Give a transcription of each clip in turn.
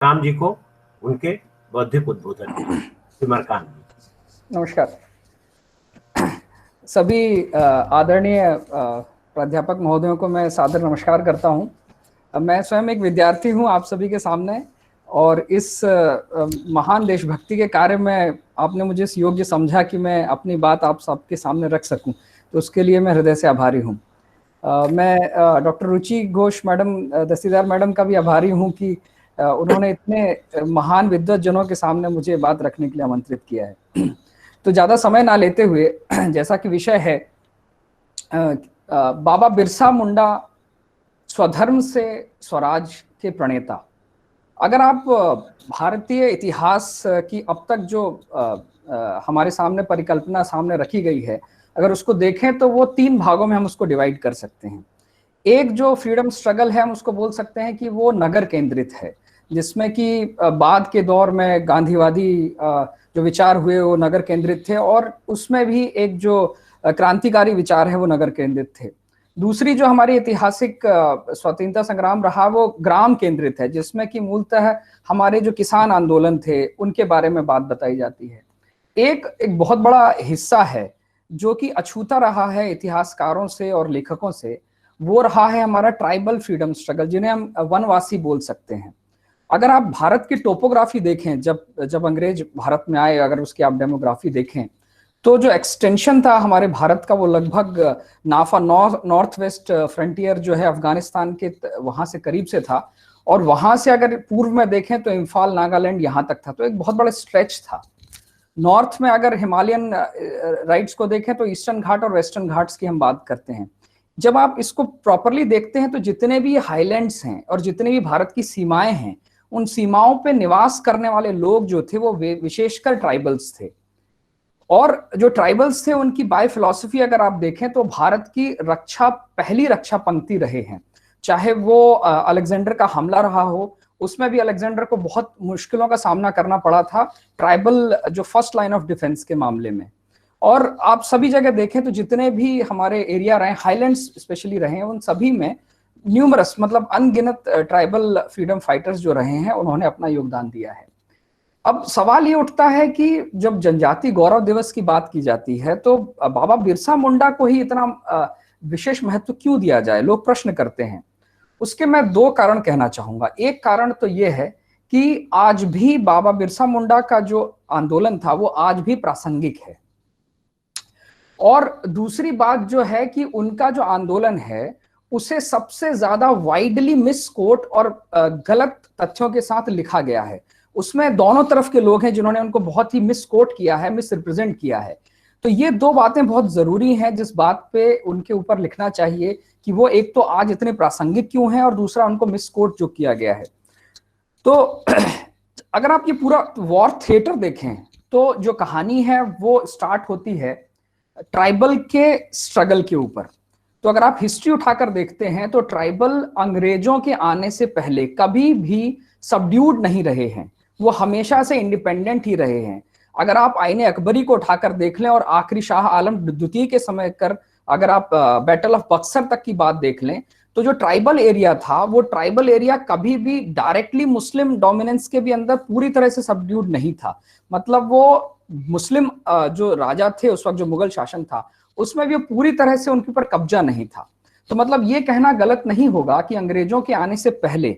राम जी को उनके बौद्धिक उद्बोधन सिमरकांत जी। नमस्कार सभी आदरणीय प्राध्यापक महोदयों को मैं सादर नमस्कार करता हूं। मैं स्वयं एक विद्यार्थी हूं आप सभी के सामने, और इस महान देशभक्ति के कार्य में आपने मुझे इस योग्य समझा कि मैं अपनी बात आप सबके सामने रख सकूं, तो उसके लिए मैं हृदय से आभारी हूं। मैं डॉक्टर रुचि घोष मैडम, दस्तीदार मैडम का भी आभारी हूं कि उन्होंने इतने महान विद्वज्जनों के सामने मुझे बात रखने के लिए आमंत्रित किया है। तो ज़्यादा समय ना लेते हुए, जैसा कि विषय है बाबा बिरसा मुंडा स्वधर्म से स्वराज के प्रणेता। अगर आप भारतीय इतिहास की अब तक जो हमारे सामने परिकल्पना सामने रखी गई है, अगर उसको देखें तो वो 3 भागों में हम उसको डिवाइड कर सकते हैं। एक जो फ्रीडम स्ट्रगल है, हम उसको बोल सकते हैं कि वो नगर केंद्रित है, जिसमें कि बाद के दौर में गांधीवादी जो विचार हुए वो नगर केंद्रित थे, और उसमें भी एक जो क्रांतिकारी विचार है वो नगर केंद्रित थे। दूसरी जो हमारी ऐतिहासिक स्वतंत्रता संग्राम रहा वो ग्राम केंद्रित है, जिसमें कि मूलतः हमारे जो किसान आंदोलन थे उनके बारे में बात बताई जाती है। एक बहुत बड़ा हिस्सा है जो कि अछूता रहा है इतिहासकारों से और लेखकों से, वो रहा है हमारा ट्राइबल फ्रीडम स्ट्रगल, जिन्हें हम वनवासी बोल सकते हैं। अगर आप भारत की टोपोग्राफी देखें, जब अंग्रेज भारत में आए, अगर उसकी आप डेमोग्राफी देखें, तो जो एक्सटेंशन था हमारे भारत का वो लगभग नाफा नॉर्थ वेस्ट फ्रंटियर जो है अफगानिस्तान के वहां से करीब से था, और वहां से अगर पूर्व में देखें तो इम्फाल नागालैंड यहाँ तक था, तो एक बहुत बड़ा स्ट्रेच था। नॉर्थ में अगर हिमालयन राइट्स को देखें तो ईस्टर्न घाट और वेस्टर्न घाट्स की हम बात करते हैं। जब आप इसको प्रॉपरली देखते हैं तो जितने भी हाईलैंड्स हैं और जितने भी भारत की सीमाएं हैं, उन सीमाओं पे निवास करने वाले लोग जो थे वो विशेषकर ट्राइबल्स थे। और जो ट्राइबल्स थे उनकी बाय फिलॉसफी अगर आप देखें तो भारत की रक्षा पहली रक्षा पंक्ति रहे हैं। चाहे वो अलेक्जेंडर का हमला रहा हो, उसमें भी अलेक्जेंडर को बहुत मुश्किलों का सामना करना पड़ा था ट्राइबल जो फर्स्ट लाइन ऑफ डिफेंस के मामले में। और आप सभी जगह देखें तो जितने भी हमारे एरिया रहे, हाईलैंड्स स्पेशली रहे, उन सभी में न्यूमरस मतलब अनगिनत ट्राइबल फ्रीडम फाइटर्स जो रहे हैं उन्होंने अपना योगदान दिया है। अब सवाल ये उठता है कि जब जनजाति गौरव दिवस की बात की जाती है तो बाबा बिरसा मुंडा को ही इतना विशेष महत्व क्यों दिया जाए, लोग प्रश्न करते हैं। उसके मैं 2 कारण कहना चाहूंगा। एक कारण तो ये है कि आज भी बाबा बिरसा मुंडा का जो आंदोलन था वो आज भी प्रासंगिक है, और दूसरी बात जो है कि उनका जो आंदोलन है उसे सबसे ज्यादा वाइडली मिसकोट और गलत तथ्यों के साथ लिखा गया है। उसमें दोनों तरफ के लोग हैं जिन्होंने उनको बहुत ही मिसकोट किया है, मिस रिप्रेजेंट किया है। तो ये 2 बातें बहुत जरूरी हैं जिस बात पे उनके ऊपर लिखना चाहिए कि वो एक तो आज इतने प्रासंगिक क्यों हैं, और दूसरा उनको मिसकोट जो किया गया है। तो अगर आप ये पूरा वॉर थिएटर देखें तो जो कहानी है वो स्टार्ट होती है ट्राइबल के स्ट्रगल के ऊपर। तो अगर आप हिस्ट्री उठाकर देखते हैं तो ट्राइबल अंग्रेजों के आने से पहले कभी भी सबड्यूड नहीं रहे हैं, वो हमेशा से इंडिपेंडेंट ही रहे हैं। अगर आप आईने अकबरी को उठाकर देख लें और आखिरी शाह आलम द्वितीय के समय कर अगर आप बैटल ऑफ बक्सर तक की बात देख लें, तो जो ट्राइबल एरिया था वो ट्राइबल एरिया कभी भी डायरेक्टली मुस्लिम डोमिनेंस के भी अंदर पूरी तरह से सबड्यूड नहीं था। मतलब वो मुस्लिम जो राजा थे उस वक्त, जो मुगल शासन था, उसमें भी पूरी तरह से उनके ऊपर कब्जा नहीं था। तो मतलब ये कहना गलत नहीं होगा कि अंग्रेजों के आने से पहले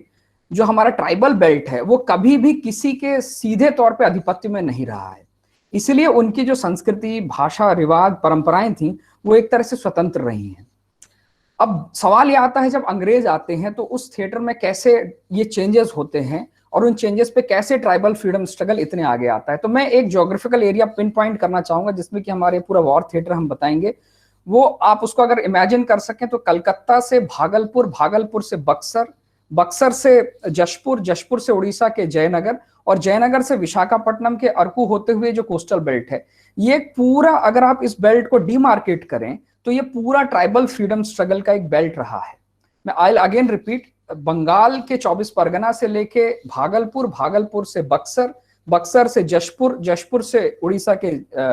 जो हमारा ट्राइबल बेल्ट है वो कभी भी किसी के सीधे तौर पे आधिपत्य में नहीं रहा है। इसलिए उनकी जो संस्कृति, भाषा, रिवाज, परंपराएं थी वो एक तरह से स्वतंत्र रही हैं। अब सवाल ये आता है जब अंग्रेज आते हैं तो उस थिएटर में कैसे ये चेंजेस होते हैं और उन चेंजेस पे कैसे ट्राइबल फ्रीडम स्ट्रगल इतने आगे आता है। तो मैं एक ज्योग्राफिकल एरिया पिन पॉइंट करना चाहूंगा जिसमें कि हमारे पूरा वॉर थिएटर हम बताएंगे। वो आप उसको अगर इमेजिन कर सकें तो कलकत्ता से भागलपुर, भागलपुर से बक्सर, बक्सर से जशपुर, जशपुर से उड़ीसा के जयनगर, और जयनगर से विशाखापट्टनम के अरकू होते हुए जो कोस्टल बेल्ट है, ये पूरा अगर आप इस बेल्ट को डीमार्केट करें तो ये पूरा ट्राइबल फ्रीडम स्ट्रगल का एक बेल्ट रहा है। मैं आई अगेन रिपीट, बंगाल के 24 परगना से लेके भागलपुर, भागलपुर से बक्सर, बक्सर से जशपुर, जशपुर से उड़ीसा के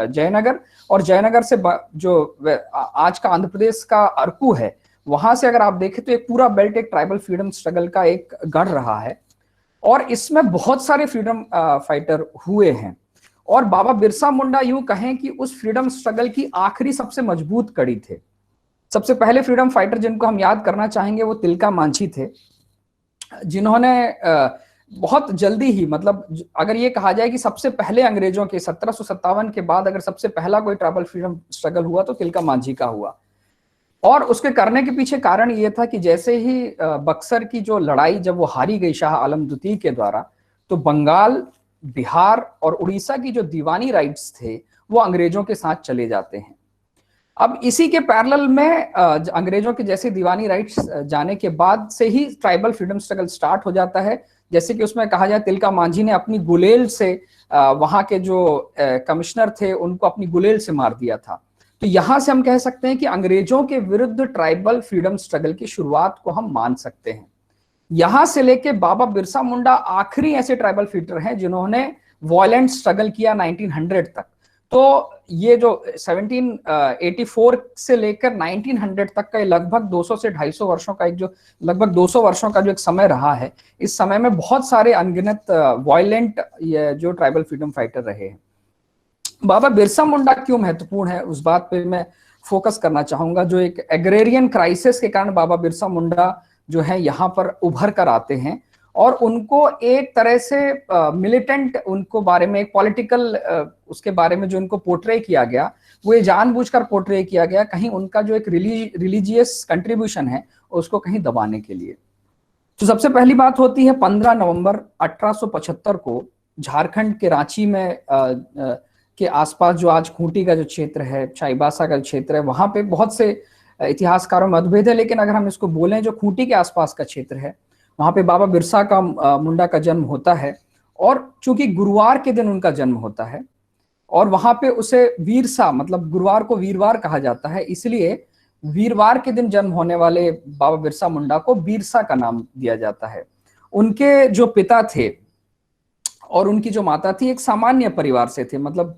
जयनगर, और जयनगर से जो आज का आंध्र प्रदेश का अरकू है, वहां से अगर आप देखें तो एक पूरा बेल्ट एक ट्राइबल फ्रीडम स्ट्रगल का एक गढ़ रहा है। और इसमें बहुत सारे फ्रीडम फाइटर हुए हैं। और बाबा बिरसा मुंडा यूं कहें कि उस फ्रीडम स्ट्रगल की आखिरी सबसे मजबूत कड़ी थे। सबसे पहले फ्रीडम फाइटर जिनको हम याद करना चाहेंगे वो तिलका मांझी थे, जिन्होंने बहुत जल्दी ही, मतलब अगर ये कहा जाए कि सबसे पहले अंग्रेजों के 1757 के बाद अगर सबसे पहला कोई ट्राइबल फ्रीडम स्ट्रगल हुआ तो तिलका मांझी का हुआ। और उसके करने के पीछे कारण ये था कि जैसे ही बक्सर की जो लड़ाई जब वो हारी गई शाह आलम द्वितीय के द्वारा, तो बंगाल, बिहार और उड़ीसा की जो दीवानी राइट्स थे वो अंग्रेजों के साथ चले जाते हैं। अब इसी के पैरेलल में अंग्रेजों के जैसे दीवानी राइट्स जाने के बाद से ही ट्राइबल फ्रीडम स्ट्रगल स्टार्ट हो जाता है। जैसे कि उसमें कहा जाए तिलका मांझी ने अपनी गुलेल से वहां के जो कमिश्नर थे उनको अपनी गुलेल से मार दिया था। तो यहां से हम कह सकते हैं कि अंग्रेजों के विरुद्ध ट्राइबल फ्रीडम स्ट्रगल की शुरुआत को हम मान सकते हैं। यहां से लेके बाबा बिरसा मुंडा आखिरी ऐसे ट्राइबल फाइटर हैं जिन्होंने वायलेंट स्ट्रगल किया 1900 तक। तो ये जो 1784 से लेकर 1900 तक का लगभग 200 से 250 वर्षों का एक जो लगभग 200 वर्षों का जो एक समय रहा है, इस समय में बहुत सारे अनगिनत वायलेंट जो ट्राइबल फ्रीडम फाइटर रहे हैं। बाबा बिरसा मुंडा क्यों महत्वपूर्ण है उस बात पे मैं फोकस करना चाहूंगा। जो एक एग्रेरियन क्राइसिस के कारण बाबा बिरसा मुंडा जो है यहाँ पर उभर कर आते हैं, और उनको एक तरह से मिलिटेंट, उनको बारे में एक पॉलिटिकल उसके बारे में जो इनको पोर्ट्रे किया गया वो ये जानबूझकर पोर्ट्रे किया गया कहीं उनका जो एक रिलीजियस कंट्रीब्यूशन है उसको कहीं दबाने के लिए। तो सबसे पहली बात होती है 15 नवंबर 1875 को झारखंड के रांची में के आसपास जो आज खूंटी का जो क्षेत्र है, चाईबासा का क्षेत्र है, वहां पे बहुत से इतिहासकारों में मतभेद है, लेकिन अगर हम इसको बोलें जो खूंटी के आसपास का क्षेत्र है वहां पे बाबा बिरसा का मुंडा का जन्म होता है। और चूंकि गुरुवार के दिन उनका जन्म होता है और वहां पे उसे वीरसा, मतलब गुरुवार को वीरवार कहा जाता है, इसलिए वीरवार के दिन जन्म होने वाले बाबा बिरसा मुंडा को बिरसा का नाम दिया जाता है। उनके जो पिता थे और उनकी जो माता थी एक सामान्य परिवार से थे, मतलब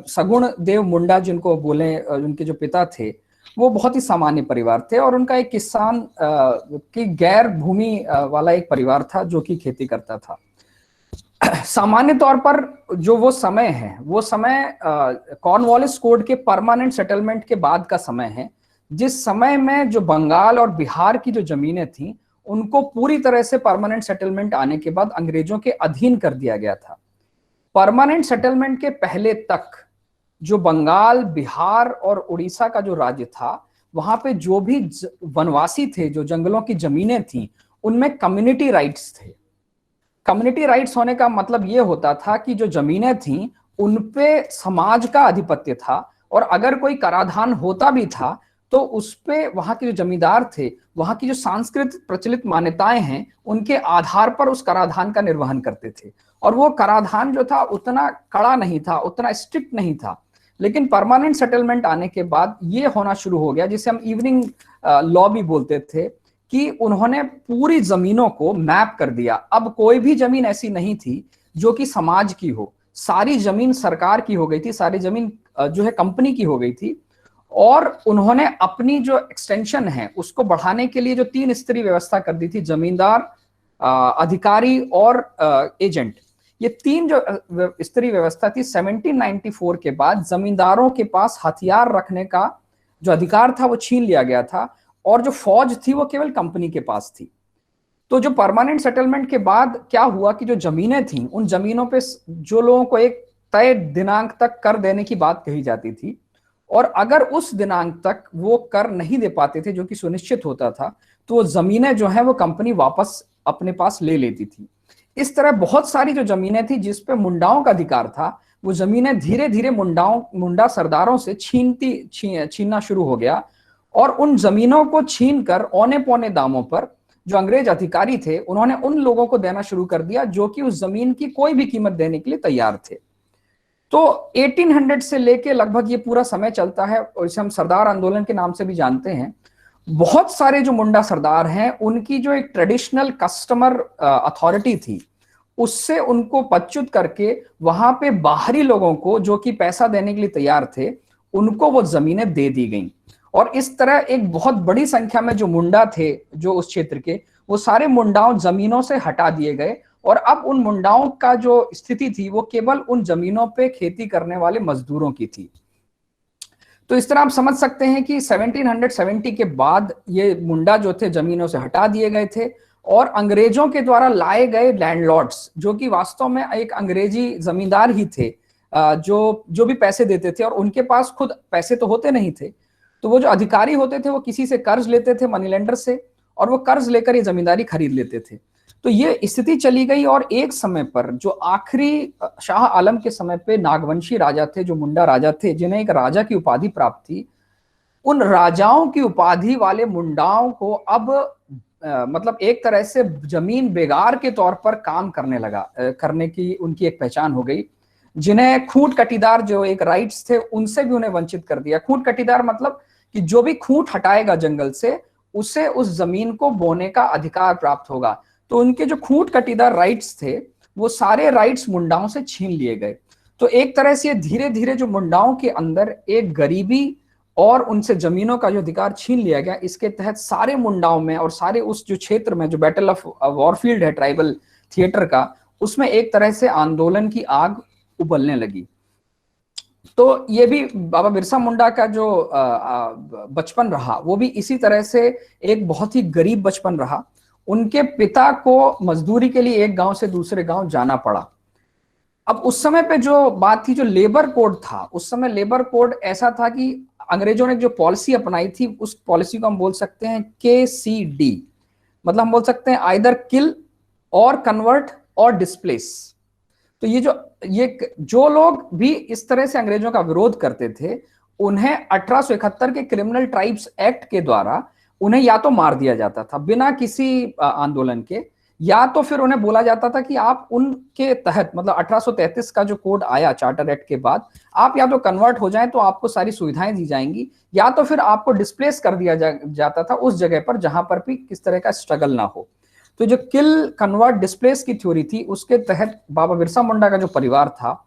सगुण देव मुंडा जिनको बोले, उनके जो पिता थे वो बहुत ही सामान्य परिवार थे और उनका एक किसान की गैर भूमि वाला एक परिवार था जो कि खेती करता था। सामान्य तौर पर जो वो समय है वो समय कॉर्नवालिस कोड के परमानेंट सेटलमेंट के बाद का समय है, जिस समय में जो बंगाल और बिहार की जो जमीनें थी उनको पूरी तरह से परमानेंट सेटलमेंट आने के बाद अंग्रेजों के अधीन कर दिया गया था। परमानेंट सेटलमेंट के पहले तक जो बंगाल, बिहार और उड़ीसा का जो राज्य था वहां पे जो भी वनवासी थे, जो जंगलों की जमीनें थी, उनमें कम्युनिटी राइट्स थे। कम्युनिटी राइट्स होने का मतलब ये होता था कि जो जमीनें थी उनपे समाज का आधिपत्य था, और अगर कोई कराधान होता भी था तो उस पे वहां के जो जमींदार थे, वहां की जो सांस्कृतिक प्रचलित मान्यताएं हैं उनके आधार पर उस कराधान का निर्वहन करते थे। और वो कराधान जो था उतना कड़ा नहीं था, उतना स्ट्रिक्ट नहीं था। लेकिन परमानेंट सेटलमेंट आने के बाद ये होना शुरू हो गया, जिसे हम इवनिंग लॉ भी बोलते थे, कि उन्होंने पूरी जमीनों को मैप कर दिया। अब कोई भी जमीन ऐसी नहीं थी जो कि समाज की हो, सारी जमीन सरकार की हो गई थी, सारी जमीन जो है कंपनी की हो गई थी। और उन्होंने अपनी जो एक्सटेंशन है उसको बढ़ाने के लिए जो 3 स्तरीय व्यवस्था कर दी थी, जमींदार, अधिकारी और एजेंट, ये 3 जो स्तरीय व्यवस्था थी 1794 के बाद जमींदारों के पास हथियार रखने का जो अधिकार था वो छीन लिया गया था, और जो फौज थी वो केवल कंपनी के पास थी। तो जो परमानेंट सेटलमेंट के बाद क्या हुआ कि जो जमीनें थी उन जमीनों पे जो लोगों को एक तय दिनांक तक कर देने की बात कही जाती थी, और अगर उस दिनांक तक वो कर नहीं दे पाते थे जो कि सुनिश्चित होता था, तो वो जमीनें जो है वो कंपनी वापस अपने पास ले लेती थी। इस तरह बहुत सारी जो जमीनें थी जिस पे मुंडाओं का अधिकार था, वो जमीनें धीरे धीरे मुंडा सरदारों से छीनना शुरू हो गया, और उन जमीनों को छीन कर औने पौने दामों पर जो अंग्रेज अधिकारी थे उन्होंने उन लोगों को देना शुरू कर दिया जो कि उस जमीन की कोई भी कीमत देने के लिए तैयार थे। तो 1800 से लेके लगभग ये पूरा समय चलता है, और इसे हम सरदार आंदोलन के नाम से भी जानते हैं। बहुत सारे जो मुंडा सरदार हैं उनकी जो एक ट्रेडिशनल कस्टमर अथॉरिटी थी उससे उनको पदच्युत करके वहां पे बाहरी लोगों को जो कि पैसा देने के लिए तैयार थे उनको वो जमीनें दे दी गईं। और इस तरह एक बहुत बड़ी संख्या में जो मुंडा थे जो उस क्षेत्र के, वो सारे मुंडाओं जमीनों से हटा दिए गए और अब उन मुंडाओं का जो स्थिति थी वो केवल उन जमीनों पे खेती करने वाले मजदूरों की थी। तो इस तरह आप समझ सकते हैं कि 1770 के बाद ये मुंडा जो थे जमीनों से हटा दिए गए थे और अंग्रेजों के द्वारा लाए गए लैंडलॉर्ड्स, जो कि वास्तव में एक अंग्रेजी जमींदार ही थे, जो जो भी पैसे देते थे, और उनके पास खुद पैसे तो होते नहीं थे, तो वो जो अधिकारी होते थे वो किसी से कर्ज लेते थे, मनी लेंडर से, और वो कर्ज लेकर ये जमींदारी खरीद लेते थे। तो ये स्थिति चली गई और एक समय पर जो आखिरी शाह आलम के समय पे नागवंशी राजा थे, जो मुंडा राजा थे, जिन्हें एक राजा की उपाधि प्राप्त थी, उन राजाओं की उपाधि वाले मुंडाओं को अब मतलब एक तरह से जमीन बेगार के तौर पर काम करने की उनकी एक पहचान हो गई, जिन्हें खूंट कटीदार जो एक राइट्स थे उनसे भी उन्हें वंचित कर दिया। खूंट कटीदार मतलब कि जो भी खूंट हटाएगा जंगल से, उसे उस जमीन को बोने का अधिकार प्राप्त होगा। तो उनके जो खूंट कटीदार राइट्स थे वो सारे राइट्स मुंडाओं से छीन लिए गए। तो एक तरह से धीरे धीरे जो मुंडाओं के अंदर एक गरीबी और उनसे जमीनों का जो अधिकार छीन लिया गया, इसके तहत सारे मुंडाओं में और सारे उस जो क्षेत्र में जो बैटल ऑफ वॉरफील्ड है ट्राइबल थिएटर का, उसमें एक तरह से आंदोलन की आग उबलने लगी। तो ये भी बाबा बिरसा मुंडा का जो बचपन रहा वो भी इसी तरह से एक बहुत ही गरीब बचपन रहा। उनके पिता को मजदूरी के लिए एक गांव से दूसरे गांव जाना पड़ा। अब उस समय पे जो बात थी, जो लेबर कोड था, उस समय लेबर कोड ऐसा था कि अंग्रेजों ने जो पॉलिसी अपनाई थी, उस पॉलिसी को हम बोल सकते हैं KCD, मतलब हम बोल सकते हैं आइदर किल और कन्वर्ट और डिस्प्लेस। तो ये जो लोग भी इस तरह से अंग्रेजों का विरोध करते थे, उन्हें 1871 के क्रिमिनल ट्राइब्स एक्ट के द्वारा उन्हें या तो मार दिया जाता था बिना किसी आंदोलन के, या तो फिर उन्हें बोला जाता था कि आप उनके तहत, मतलब 1833 का जो कोड आया चार्टर एक्ट के बाद, आप या तो कन्वर्ट हो जाएं तो आपको सारी सुविधाएं दी जाएंगी, या तो फिर आपको डिस्प्लेस कर दिया जाता था उस जगह पर जहां पर भी किस तरह का स्ट्रगल ना हो। तो जो किल कन्वर्ट डिस्प्लेस की थ्योरी थी, उसके तहत बाबा बिरसा मुंडा का जो परिवार था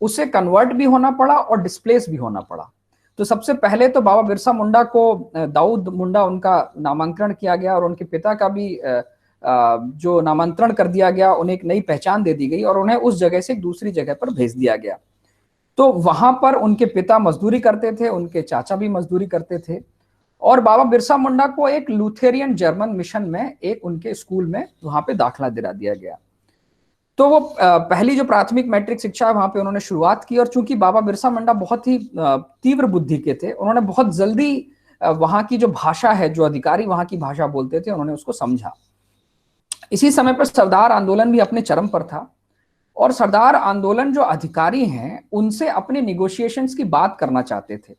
उसे कन्वर्ट भी होना पड़ा और डिस्प्लेस भी होना पड़ा। तो सबसे पहले तो बाबा बिरसा मुंडा को दाऊद मुंडा उनका नामांकन किया गया और उनके पिता का भी जो नामांतरण कर दिया गया, उन्हें एक नई पहचान दे दी गई और उन्हें उस जगह से एक दूसरी जगह पर भेज दिया गया। तो वहां पर उनके पिता मजदूरी करते थे, उनके चाचा भी मजदूरी करते थे, और बाबा बिरसा मुंडा को एक लूथेरियन जर्मन मिशन में एक उनके स्कूल में वहां पे दाखिला दिला दिया गया। तो वो पहली जो प्राथमिक मैट्रिक शिक्षा है वहां पे उन्होंने शुरुआत की, और चूंकि बाबा बिरसा मुंडा बहुत ही तीव्र बुद्धि के थे, उन्होंने बहुत जल्दी वहां की जो भाषा है, जो अधिकारी वहां की भाषा बोलते थे, उन्होंने उसको समझा। इसी समय पर सरदार आंदोलन भी अपने चरम पर था, और सरदार आंदोलन जो अधिकारी हैं उनसे अपने निगोशिएशंस की बात करना चाहते थे,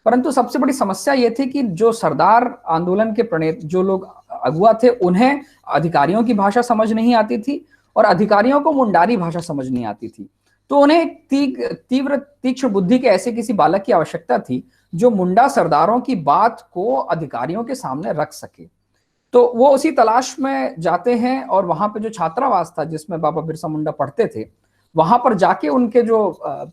परंतु सबसे बड़ी समस्या ये थी कि जो सरदार आंदोलन के प्रणेता जो लोग अगुआ थे, उन्हें अधिकारियों की भाषा समझ नहीं आती थी और अधिकारियों को मुंडारी भाषा समझ नहीं आती थी। तो उन्हें तीव्र तीक्ष्ण बुद्धि के ऐसे किसी बालक की आवश्यकता थी जो मुंडा सरदारों की बात को अधिकारियों के सामने रख सके। तो वो उसी तलाश में जाते हैं, और वहां पे जो छात्रावास था जिसमें बाबा बिरसा मुंडा पढ़ते थे, वहां पर जाके उनके जो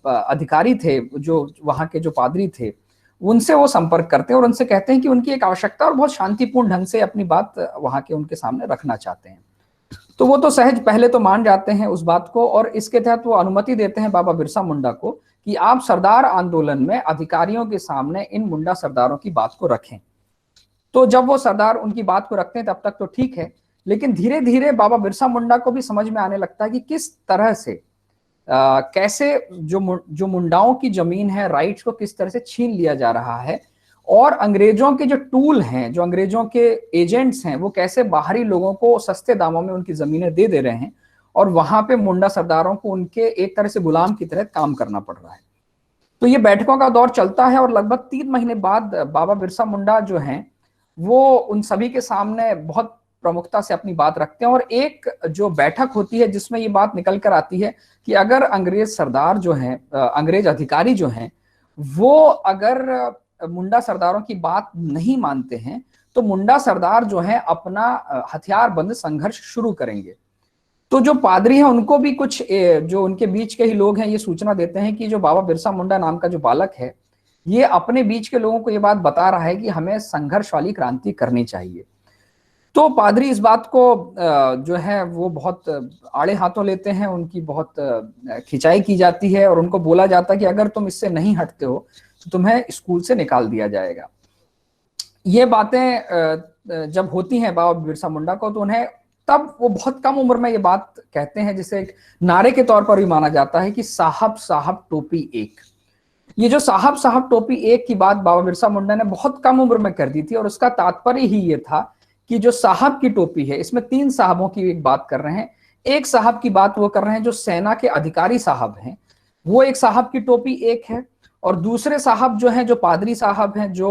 अधिकारी थे, जो वहां के जो पादरी थे, उनसे वो संपर्क करते हैं और उनसे कहते हैं कि उनकी एक आवश्यकता और बहुत शांतिपूर्ण ढंग से अपनी बात वहां के उनके सामने रखना चाहते हैं। तो वो तो सहज पहले तो मान जाते हैं उस बात को, और इसके तहत वो अनुमति देते हैं बाबा बिरसा मुंडा को कि आप सरदार आंदोलन में अधिकारियों के सामने इन मुंडा सरदारों की बात को रखें। तो जब वो सरदार उनकी बात को रखते हैं तब तक तो ठीक है, लेकिन धीरे धीरे बाबा बिरसा मुंडा को भी समझ में आने लगता है कि किस तरह से कैसे जो मुंडाओं की जमीन है, राइट्स को किस तरह से छीन लिया जा रहा है, और अंग्रेजों के जो टूल हैं, जो अंग्रेजों के एजेंट्स हैं, वो कैसे बाहरी लोगों को सस्ते दामों में उनकी जमीनें दे रहे हैं, और वहां पे मुंडा सरदारों को उनके एक तरह से गुलाम की तरह काम करना पड़ रहा है। तो ये बैठकों का दौर चलता है, और लगभग 3 महीने बाद बाबा बिरसा मुंडा जो हैं वो उन सभी के सामने बहुत प्रमुखता से अपनी बात रखते हैं, और एक जो बैठक होती है जिसमें ये बात निकल कर आती है कि अगर अंग्रेज सरदार जो हैं, अंग्रेज अधिकारी जो हैं, वो अगर मुंडा सरदारों की बात नहीं मानते हैं तो मुंडा सरदार जो हैं अपना हथियारबंद संघर्ष शुरू करेंगे। तो जो पादरी हैं उनको भी कुछ जो उनके बीच के ही लोग हैं ये सूचना देते हैं कि जो बाबा बिरसा मुंडा नाम का जो बालक है, ये अपने बीच के लोगों को ये बात बता रहा है कि हमें संघर्ष वाली क्रांति करनी चाहिए। तो पादरी इस बात को जो है वो बहुत आड़े हाथों लेते हैं, उनकी बहुत खिंचाई की जाती है और उनको बोला जाता है कि अगर तुम इससे नहीं हटते हो तो तुम्हें स्कूल से निकाल दिया जाएगा। ये बातें जब होती हैं बाबा बिरसा मुंडा को, तो उन्हें तब वो बहुत कम उम्र में ये बात कहते हैं, जिसे एक नारे के तौर पर भी माना जाता है कि साहब साहब टोपी एक। ये जो साहब साहब टोपी एक की बात बाबा बिरसा मुंडा ने बहुत कम उम्र में कर दी थी, और उसका तात्पर्य ही ये था कि जो साहब की टोपी है, इसमें 3 साहबों की एक बात कर रहे हैं। एक साहब की बात वो कर रहे हैं जो सेना के अधिकारी साहब हैं, वो एक साहब की टोपी एक है। और दूसरे साहब जो हैं, जो पादरी साहब हैं, जो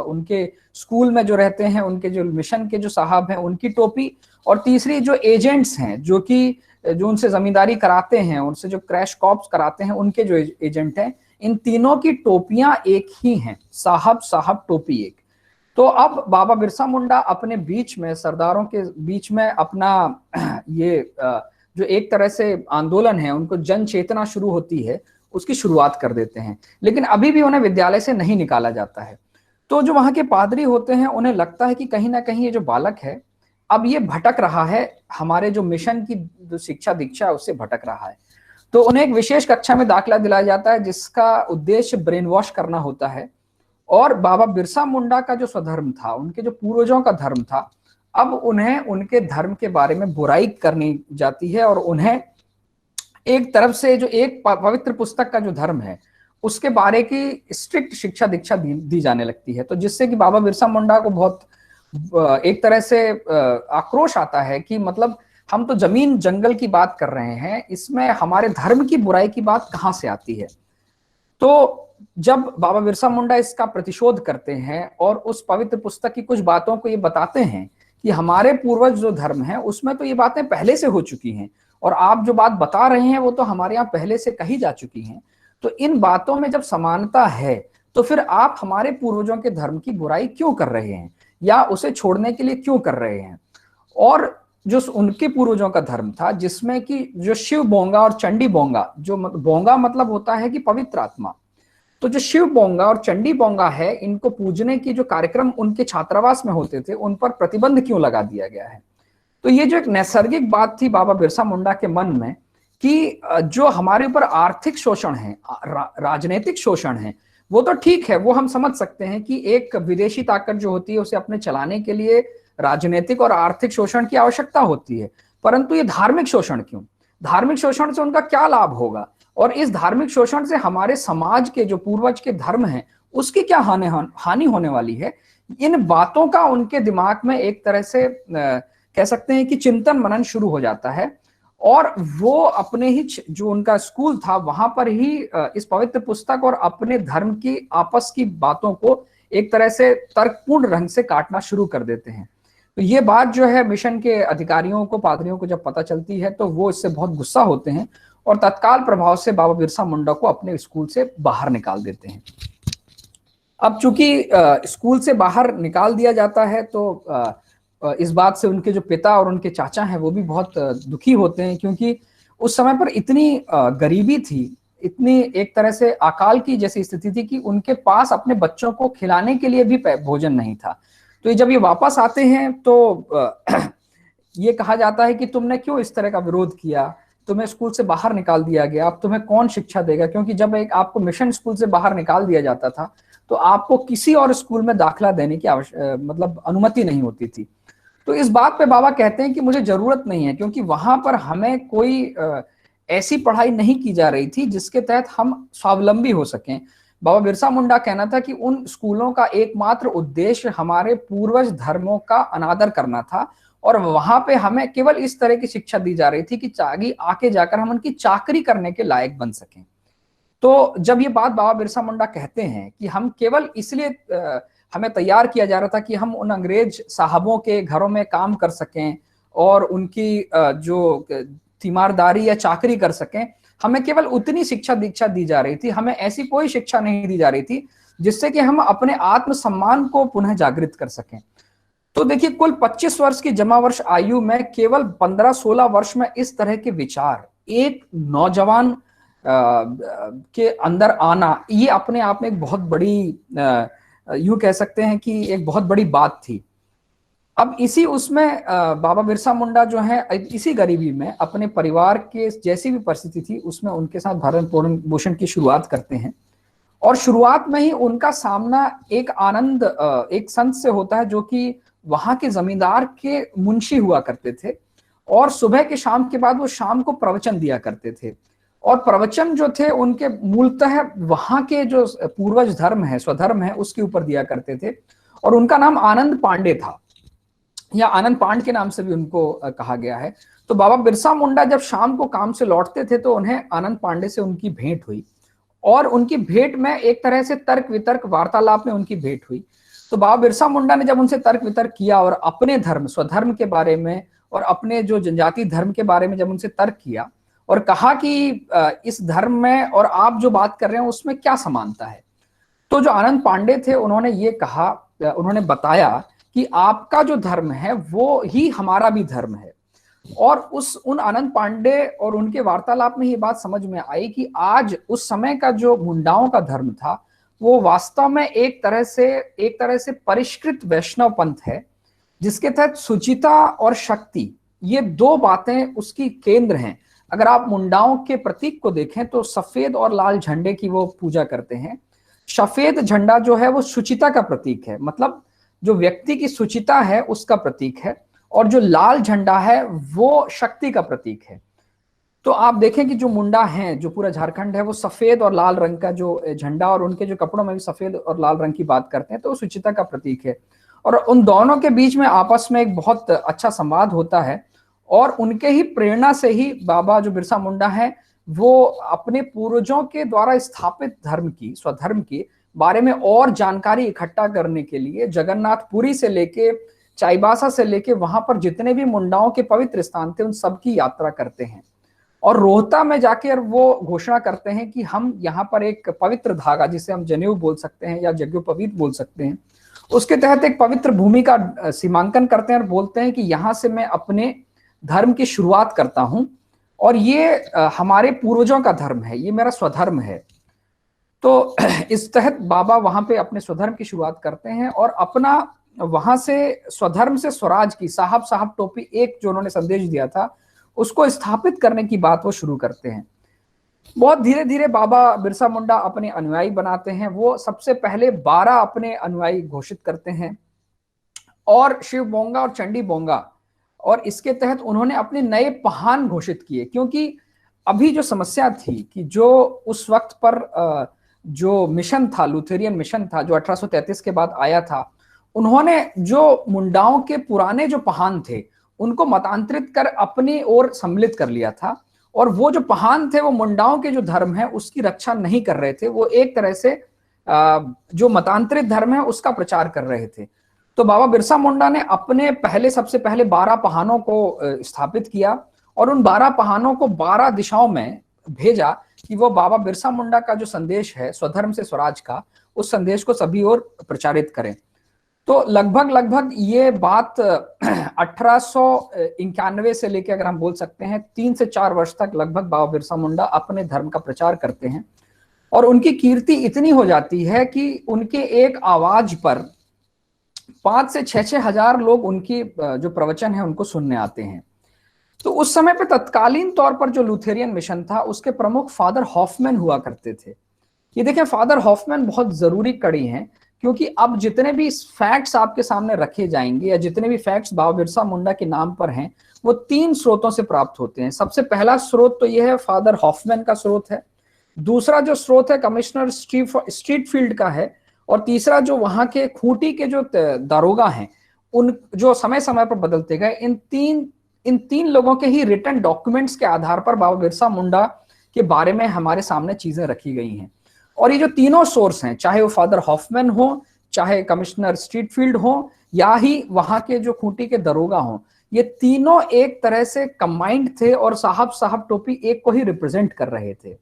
उनके स्कूल में जो रहते हैं, उनके जो मिशन के जो साहब हैं, उनकी टोपी। और तीसरी जो एजेंट्स हैं, जो उनसे जमींदारी कराते हैं, उनसे जो क्रैश कॉप्स कराते हैं, उनके जो एजेंट हैं, इन तीनों की टोपियां एक ही हैं, साहब साहब टोपी एक। तो अब बाबा बिरसा मुंडा अपने बीच में, सरदारों के बीच में अपना ये जो एक तरह से आंदोलन है, उनको जन चेतना शुरू होती है, उसकी शुरुआत कर देते हैं। लेकिन अभी भी उन्हें विद्यालय से नहीं निकाला जाता है। तो जो वहां के पादरी होते हैं, उन्हें लगता है कि कहीं ना कहीं ये जो बालक है, अब ये भटक रहा है, हमारे जो मिशन की जो शिक्षा दीक्षा है उससे भटक रहा है। तो उन्हें एक विशेष कक्षा में दाखिला दिलाया जाता है, जिसका उद्देश्य ब्रेन वॉश करना होता है। और बाबा बिरसा मुंडा का जो स्वधर्म था, उनके जो पूर्वजों का धर्म था, अब उन्हें उनके धर्म के बारे में बुराई करनी जाती है, और उन्हें एक तरफ से जो एक पवित्र पुस्तक का जो धर्म है, उसके बारे की स्ट्रिक्ट शिक्षा दीक्षा दी जाने लगती है। तो जिससे कि बाबा बिरसा मुंडा को बहुत एक तरह से आक्रोश आता है कि मतलब हम तो जमीन जंगल की बात कर रहे हैं, इसमें हमारे धर्म की बुराई की बात कहां से आती है। तो जब बाबा बिरसा मुंडा इसका प्रतिशोध करते हैं और उस पवित्र पुस्तक की कुछ बातों को ये बताते हैं कि हमारे पूर्वज जो धर्म है उसमें तो ये बातें पहले से हो चुकी हैं, और आप जो बात बता रहे हैं वो तो हमारे यहाँ पहले से कही जा चुकी हैं, तो इन बातों में जब समानता है तो फिर आप हमारे पूर्वजों के धर्म की बुराई क्यों कर रहे हैं, या उसे छोड़ने के लिए क्यों कर रहे हैं। और जो उनके पूर्वजों का धर्म था, जिसमें कि जो शिव बोंगा और चंडी बोंगा, जो बोंगा मतलब होता है कि पवित्र आत्मा, तो जो शिव बोंगा और चंडी बोंगा है, इनको पूजने की जो कार्यक्रम उनके छात्रावास में होते थे, उन पर प्रतिबंध क्यों लगा दिया गया है। तो ये जो एक नैसर्गिक बात थी बाबा बिरसा मुंडा के मन में, कि जो हमारे ऊपर आर्थिक शोषण है, राजनीतिक शोषण है, वो तो ठीक है, वो हम समझ सकते हैं कि एक विदेशी ताकत जो होती है, उसे अपने चलाने के लिए राजनीतिक और आर्थिक शोषण की आवश्यकता होती है। परंतु ये धार्मिक शोषण क्यों? धार्मिक शोषण से उनका क्या लाभ होगा, और इस धार्मिक शोषण से हमारे समाज के जो पूर्वज के धर्म हैं उसकी क्या हानि होने वाली है। इन बातों का उनके दिमाग में एक तरह से कह सकते हैं कि चिंतन मनन शुरू हो जाता है, और वो अपने ही जो उनका स्कूल था वहां पर ही इस पवित्र पुस्तक और अपने धर्म की आपस की बातों को एक तरह से तर्कपूर्ण ढंग से काटना शुरू कर देते हैं। तो ये बात जो है मिशन के अधिकारियों को, पादरियों को जब पता चलती है, तो वो इससे बहुत गुस्सा होते हैं और तत्काल प्रभाव से बाबा बिरसा मुंडा को अपने स्कूल से बाहर निकाल देते हैं। अब चूंकि स्कूल से बाहर निकाल दिया जाता है, तो इस बात से उनके जो पिता और उनके चाचा हैं वो भी बहुत दुखी होते हैं, क्योंकि उस समय पर इतनी गरीबी थी, इतनी एक तरह से अकाल की जैसी स्थिति थी कि उनके पास अपने बच्चों को खिलाने के लिए भी भोजन नहीं था। तो जब ये वापस आते हैं तो ये कहा जाता है कि तुमने क्यों इस तरह का विरोध किया, तुम्हें स्कूल से बाहर निकाल दिया गया, अब तुम्हें कौन शिक्षा देगा। क्योंकि जब एक आपको मिशन स्कूल से बाहर निकाल दिया जाता था तो आपको किसी और स्कूल में दाखिला देने की मतलब अनुमति नहीं होती थी। तो इस बात पे बाबा कहते हैं कि मुझे जरूरत नहीं है, क्योंकि वहां पर हमें कोई ऐसी पढ़ाई नहीं की जा रही थी जिसके तहत हम स्वावलंबी हो सकें। बाबा बिरसा मुंडा कहना था कि उन स्कूलों का एकमात्र उद्देश्य हमारे पूर्वज धर्मों का अनादर करना था, और वहां पे हमें केवल इस तरह की शिक्षा दी जा रही थी कि आगे जाकर हम उनकी चाकरी करने के लायक बन सकें। तो जब ये बात बाबा बिरसा मुंडा कहते हैं कि हम केवल इसलिए हमें तैयार किया जा रहा था कि हम उन अंग्रेज साहबों के घरों में काम कर सकें और उनकी जो तीमारदारी या चाकरी कर सकें, हमें केवल उतनी शिक्षा दीक्षा दी जा रही थी, हमें ऐसी कोई शिक्षा नहीं दी जा रही थी जिससे कि हम अपने आत्मसम्मान को पुनः जागृत कर सकें। तो देखिए, कुल 25 वर्ष की जमा वर्ष आयु में केवल 15-16 वर्ष में इस तरह के विचार एक नौजवान के अंदर आना, ये अपने आप में एक बहुत बड़ी यूं कह सकते हैं कि एक बहुत बड़ी बात थी। अब इसी उसमें बाबा बिरसा मुंडा जो है इसी गरीबी में अपने परिवार के जैसी भी परिस्थिति थी उसमें उनके साथ भरण पोषण की शुरुआत करते हैं। और शुरुआत में ही उनका सामना एक आनंद एक संत से होता है जो कि वहां के जमींदार के मुंशी हुआ करते थे, और सुबह के शाम के बाद वो शाम को प्रवचन दिया करते थे। और प्रवचन जो थे उनके मूलतः वहां के जो पूर्वज धर्म है, स्वधर्म है, उसके ऊपर दिया करते थे। और उनका नाम आनंद पांडे था, या आनंद पांड के नाम से भी उनको कहा गया है। तो बाबा बिरसा मुंडा जब शाम को काम से लौटते थे तो उन्हें आनंद पांडे से उनकी भेंट हुई, और उनकी भेंट में एक तरह से तर्क वितर्क वार्तालाप में उनकी भेंट हुई। तो बाबा बिरसा मुंडा ने जब उनसे तर्क वितर्क किया और अपने धर्म स्वधर्म के बारे में और अपने जो जनजाति धर्म के बारे में जब उनसे तर्क किया और कहा कि इस धर्म में और आप जो बात कर रहे हैं उसमें क्या समानता है, तो जो आनंद पांडे थे उन्होंने ये कहा, उन्होंने बताया कि आपका जो धर्म है वो ही हमारा भी धर्म है। और उन आनंद पांडे और उनके वार्तालाप में ये बात समझ में आई कि आज उस समय का जो मुंडाओं का धर्म था वो वास्तव में एक तरह से परिष्कृत वैष्णव पंथ है, जिसके तहत सुचिता और शक्ति ये दो बातें उसकी केंद्र हैं। अगर आप मुंडाओं के प्रतीक को देखें तो सफेद और लाल झंडे की वो पूजा करते हैं। सफेद झंडा जो है वो शुचिता का प्रतीक है, मतलब जो व्यक्ति की शुचिता है उसका प्रतीक है, और जो लाल झंडा है वो शक्ति का प्रतीक है। तो आप देखें कि जो मुंडा हैं, जो पूरा झारखंड है, वो सफेद और लाल रंग का जो झंडा, और उनके जो कपड़ों में भी सफेद और लाल रंग की बात करते हैं, तो वो शुचिता का प्रतीक है। और उन दोनों के बीच में आपस में एक बहुत अच्छा संवाद होता है, और उनके ही प्रेरणा से ही बाबा जो बिरसा मुंडा है वो अपने पूर्वजों के द्वारा स्थापित धर्म की, स्वधर्म की बारे में और जानकारी इकट्ठा करने के लिए जगन्नाथपुरी से लेके चाईबासा से लेके वहां पर जितने भी मुंडाओं के पवित्र स्थान थे उन सब की यात्रा करते हैं। और रोहता में जाकर वो घोषणा करते हैं कि हम यहाँ पर एक पवित्र धागा, जिसे हम जनेऊ बोल सकते हैं या यज्ञोपवीत बोल सकते हैं, उसके तहत एक पवित्र भूमि का सीमांकन करते हैं और बोलते हैं कि यहाँ से मैं अपने धर्म की शुरुआत करता हूं, और ये हमारे पूर्वजों का धर्म है, ये मेरा स्वधर्म है। तो इस तहत बाबा वहां पे अपने स्वधर्म की शुरुआत करते हैं, और अपना वहां से स्वधर्म से स्वराज की साहब साहब टोपी एक जो उन्होंने संदेश दिया था उसको स्थापित करने की बात वो शुरू करते हैं। बहुत धीरे धीरे बाबा बिरसा मुंडा अपने अनुयायी बनाते हैं। वो सबसे पहले 12 अपने अनुयायी घोषित करते हैं, और शिव बोंगा और चंडी बोंगा, और इसके तहत उन्होंने अपने नए पहान घोषित किए। क्योंकि अभी जो समस्या थी कि जो उस वक्त पर जो मिशन था, लूथेरियन मिशन था, जो 1833 के बाद आया था, उन्होंने जो मुंडाओं के पुराने जो पहान थे उनको मतांतरित कर अपनी ओर सम्मिलित कर लिया था, और वो जो पहान थे वो मुंडाओं के जो धर्म है उसकी रक्षा नहीं कर रहे थे, वो एक तरह से जो मतांतरित धर्म है उसका प्रचार कर रहे थे। तो बाबा बिरसा मुंडा ने अपने सबसे पहले 12 पहानों को स्थापित किया, और उन 12 पहानों को 12 दिशाओं में भेजा कि वो बाबा बिरसा मुंडा का जो संदेश है स्वधर्म से स्वराज का, उस संदेश को सभी ओर प्रचारित करें। तो लगभग ये बात 1891 से लेकर, अगर हम बोल सकते हैं, 3 से 4 वर्ष तक लगभग बाबा बिरसा मुंडा अपने धर्म का प्रचार करते हैं। और उनकी कीर्ति इतनी हो जाती है कि उनके एक आवाज पर 5 से 6 हजार लोग उनकी जो प्रवचन है उनको सुनने आते हैं। तो उस समय पे तत्कालीन तौर पर जो लूथेरियन मिशन था उसके प्रमुख फादर हॉफमैन हुआ करते थे। ये देखें, फादर हॉफमैन बहुत जरूरी कड़ी हैं, क्योंकि अब जितने भी फैक्ट्स आपके सामने रखे जाएंगे या जितने भी फैक्ट्स बाबा बिरसा मुंडा के नाम पर हैं वो 3 स्रोतों से प्राप्त होते हैं। सबसे पहला स्रोत तो यह है फादर हॉफमैन का स्रोत है, दूसरा जो स्रोत है कमिश्नर स्ट्रीट फील्ड का है, और तीसरा जो वहां के खूंटी के जो दारोगा हैं उन जो समय समय पर बदलते गए, इन तीन लोगों के ही रिटन डॉक्यूमेंट्स के आधार पर बाबा बिरसा मुंडा के बारे में हमारे सामने चीजें रखी गई हैं। और ये जो तीनों सोर्स हैं, चाहे वो फादर हॉफमैन हो, चाहे कमिश्नर स्ट्रीट फील्ड हो, या ही वहां के जो खूंटी के दरोगा हो, ये तीनों एक तरह से कंबाइंड थे और साहब टोपी एक को ही रिप्रेजेंट कर रहे थे।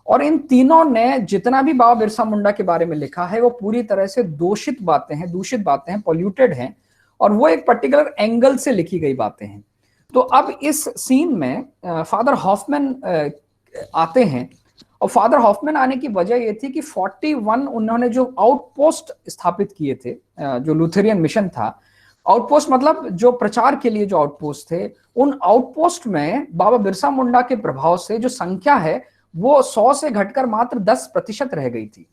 और इन तीनों ने जितना भी बाबा बिरसा मुंडा के बारे में लिखा है वो पूरी तरह से दूषित बातें हैं, पॉल्यूटेड हैं, और वो एक पर्टिकुलर एंगल से लिखी गई बातें हैं। तो अब इस सीन में फादर हॉफमैन आते हैं, और फादर हॉफमैन आने की वजह ये थी कि 41 उन्होंने जो आउटपोस्ट स्थापित किए थे, जो लूथेरियन मिशन था, आउटपोस्ट मतलब जो प्रचार के लिए जो आउटपोस्ट थे, उन आउटपोस्ट में बाबा बिरसा मुंडा के प्रभाव से जो संख्या है वो 100 से घटकर मात्र 10% रह गई थी।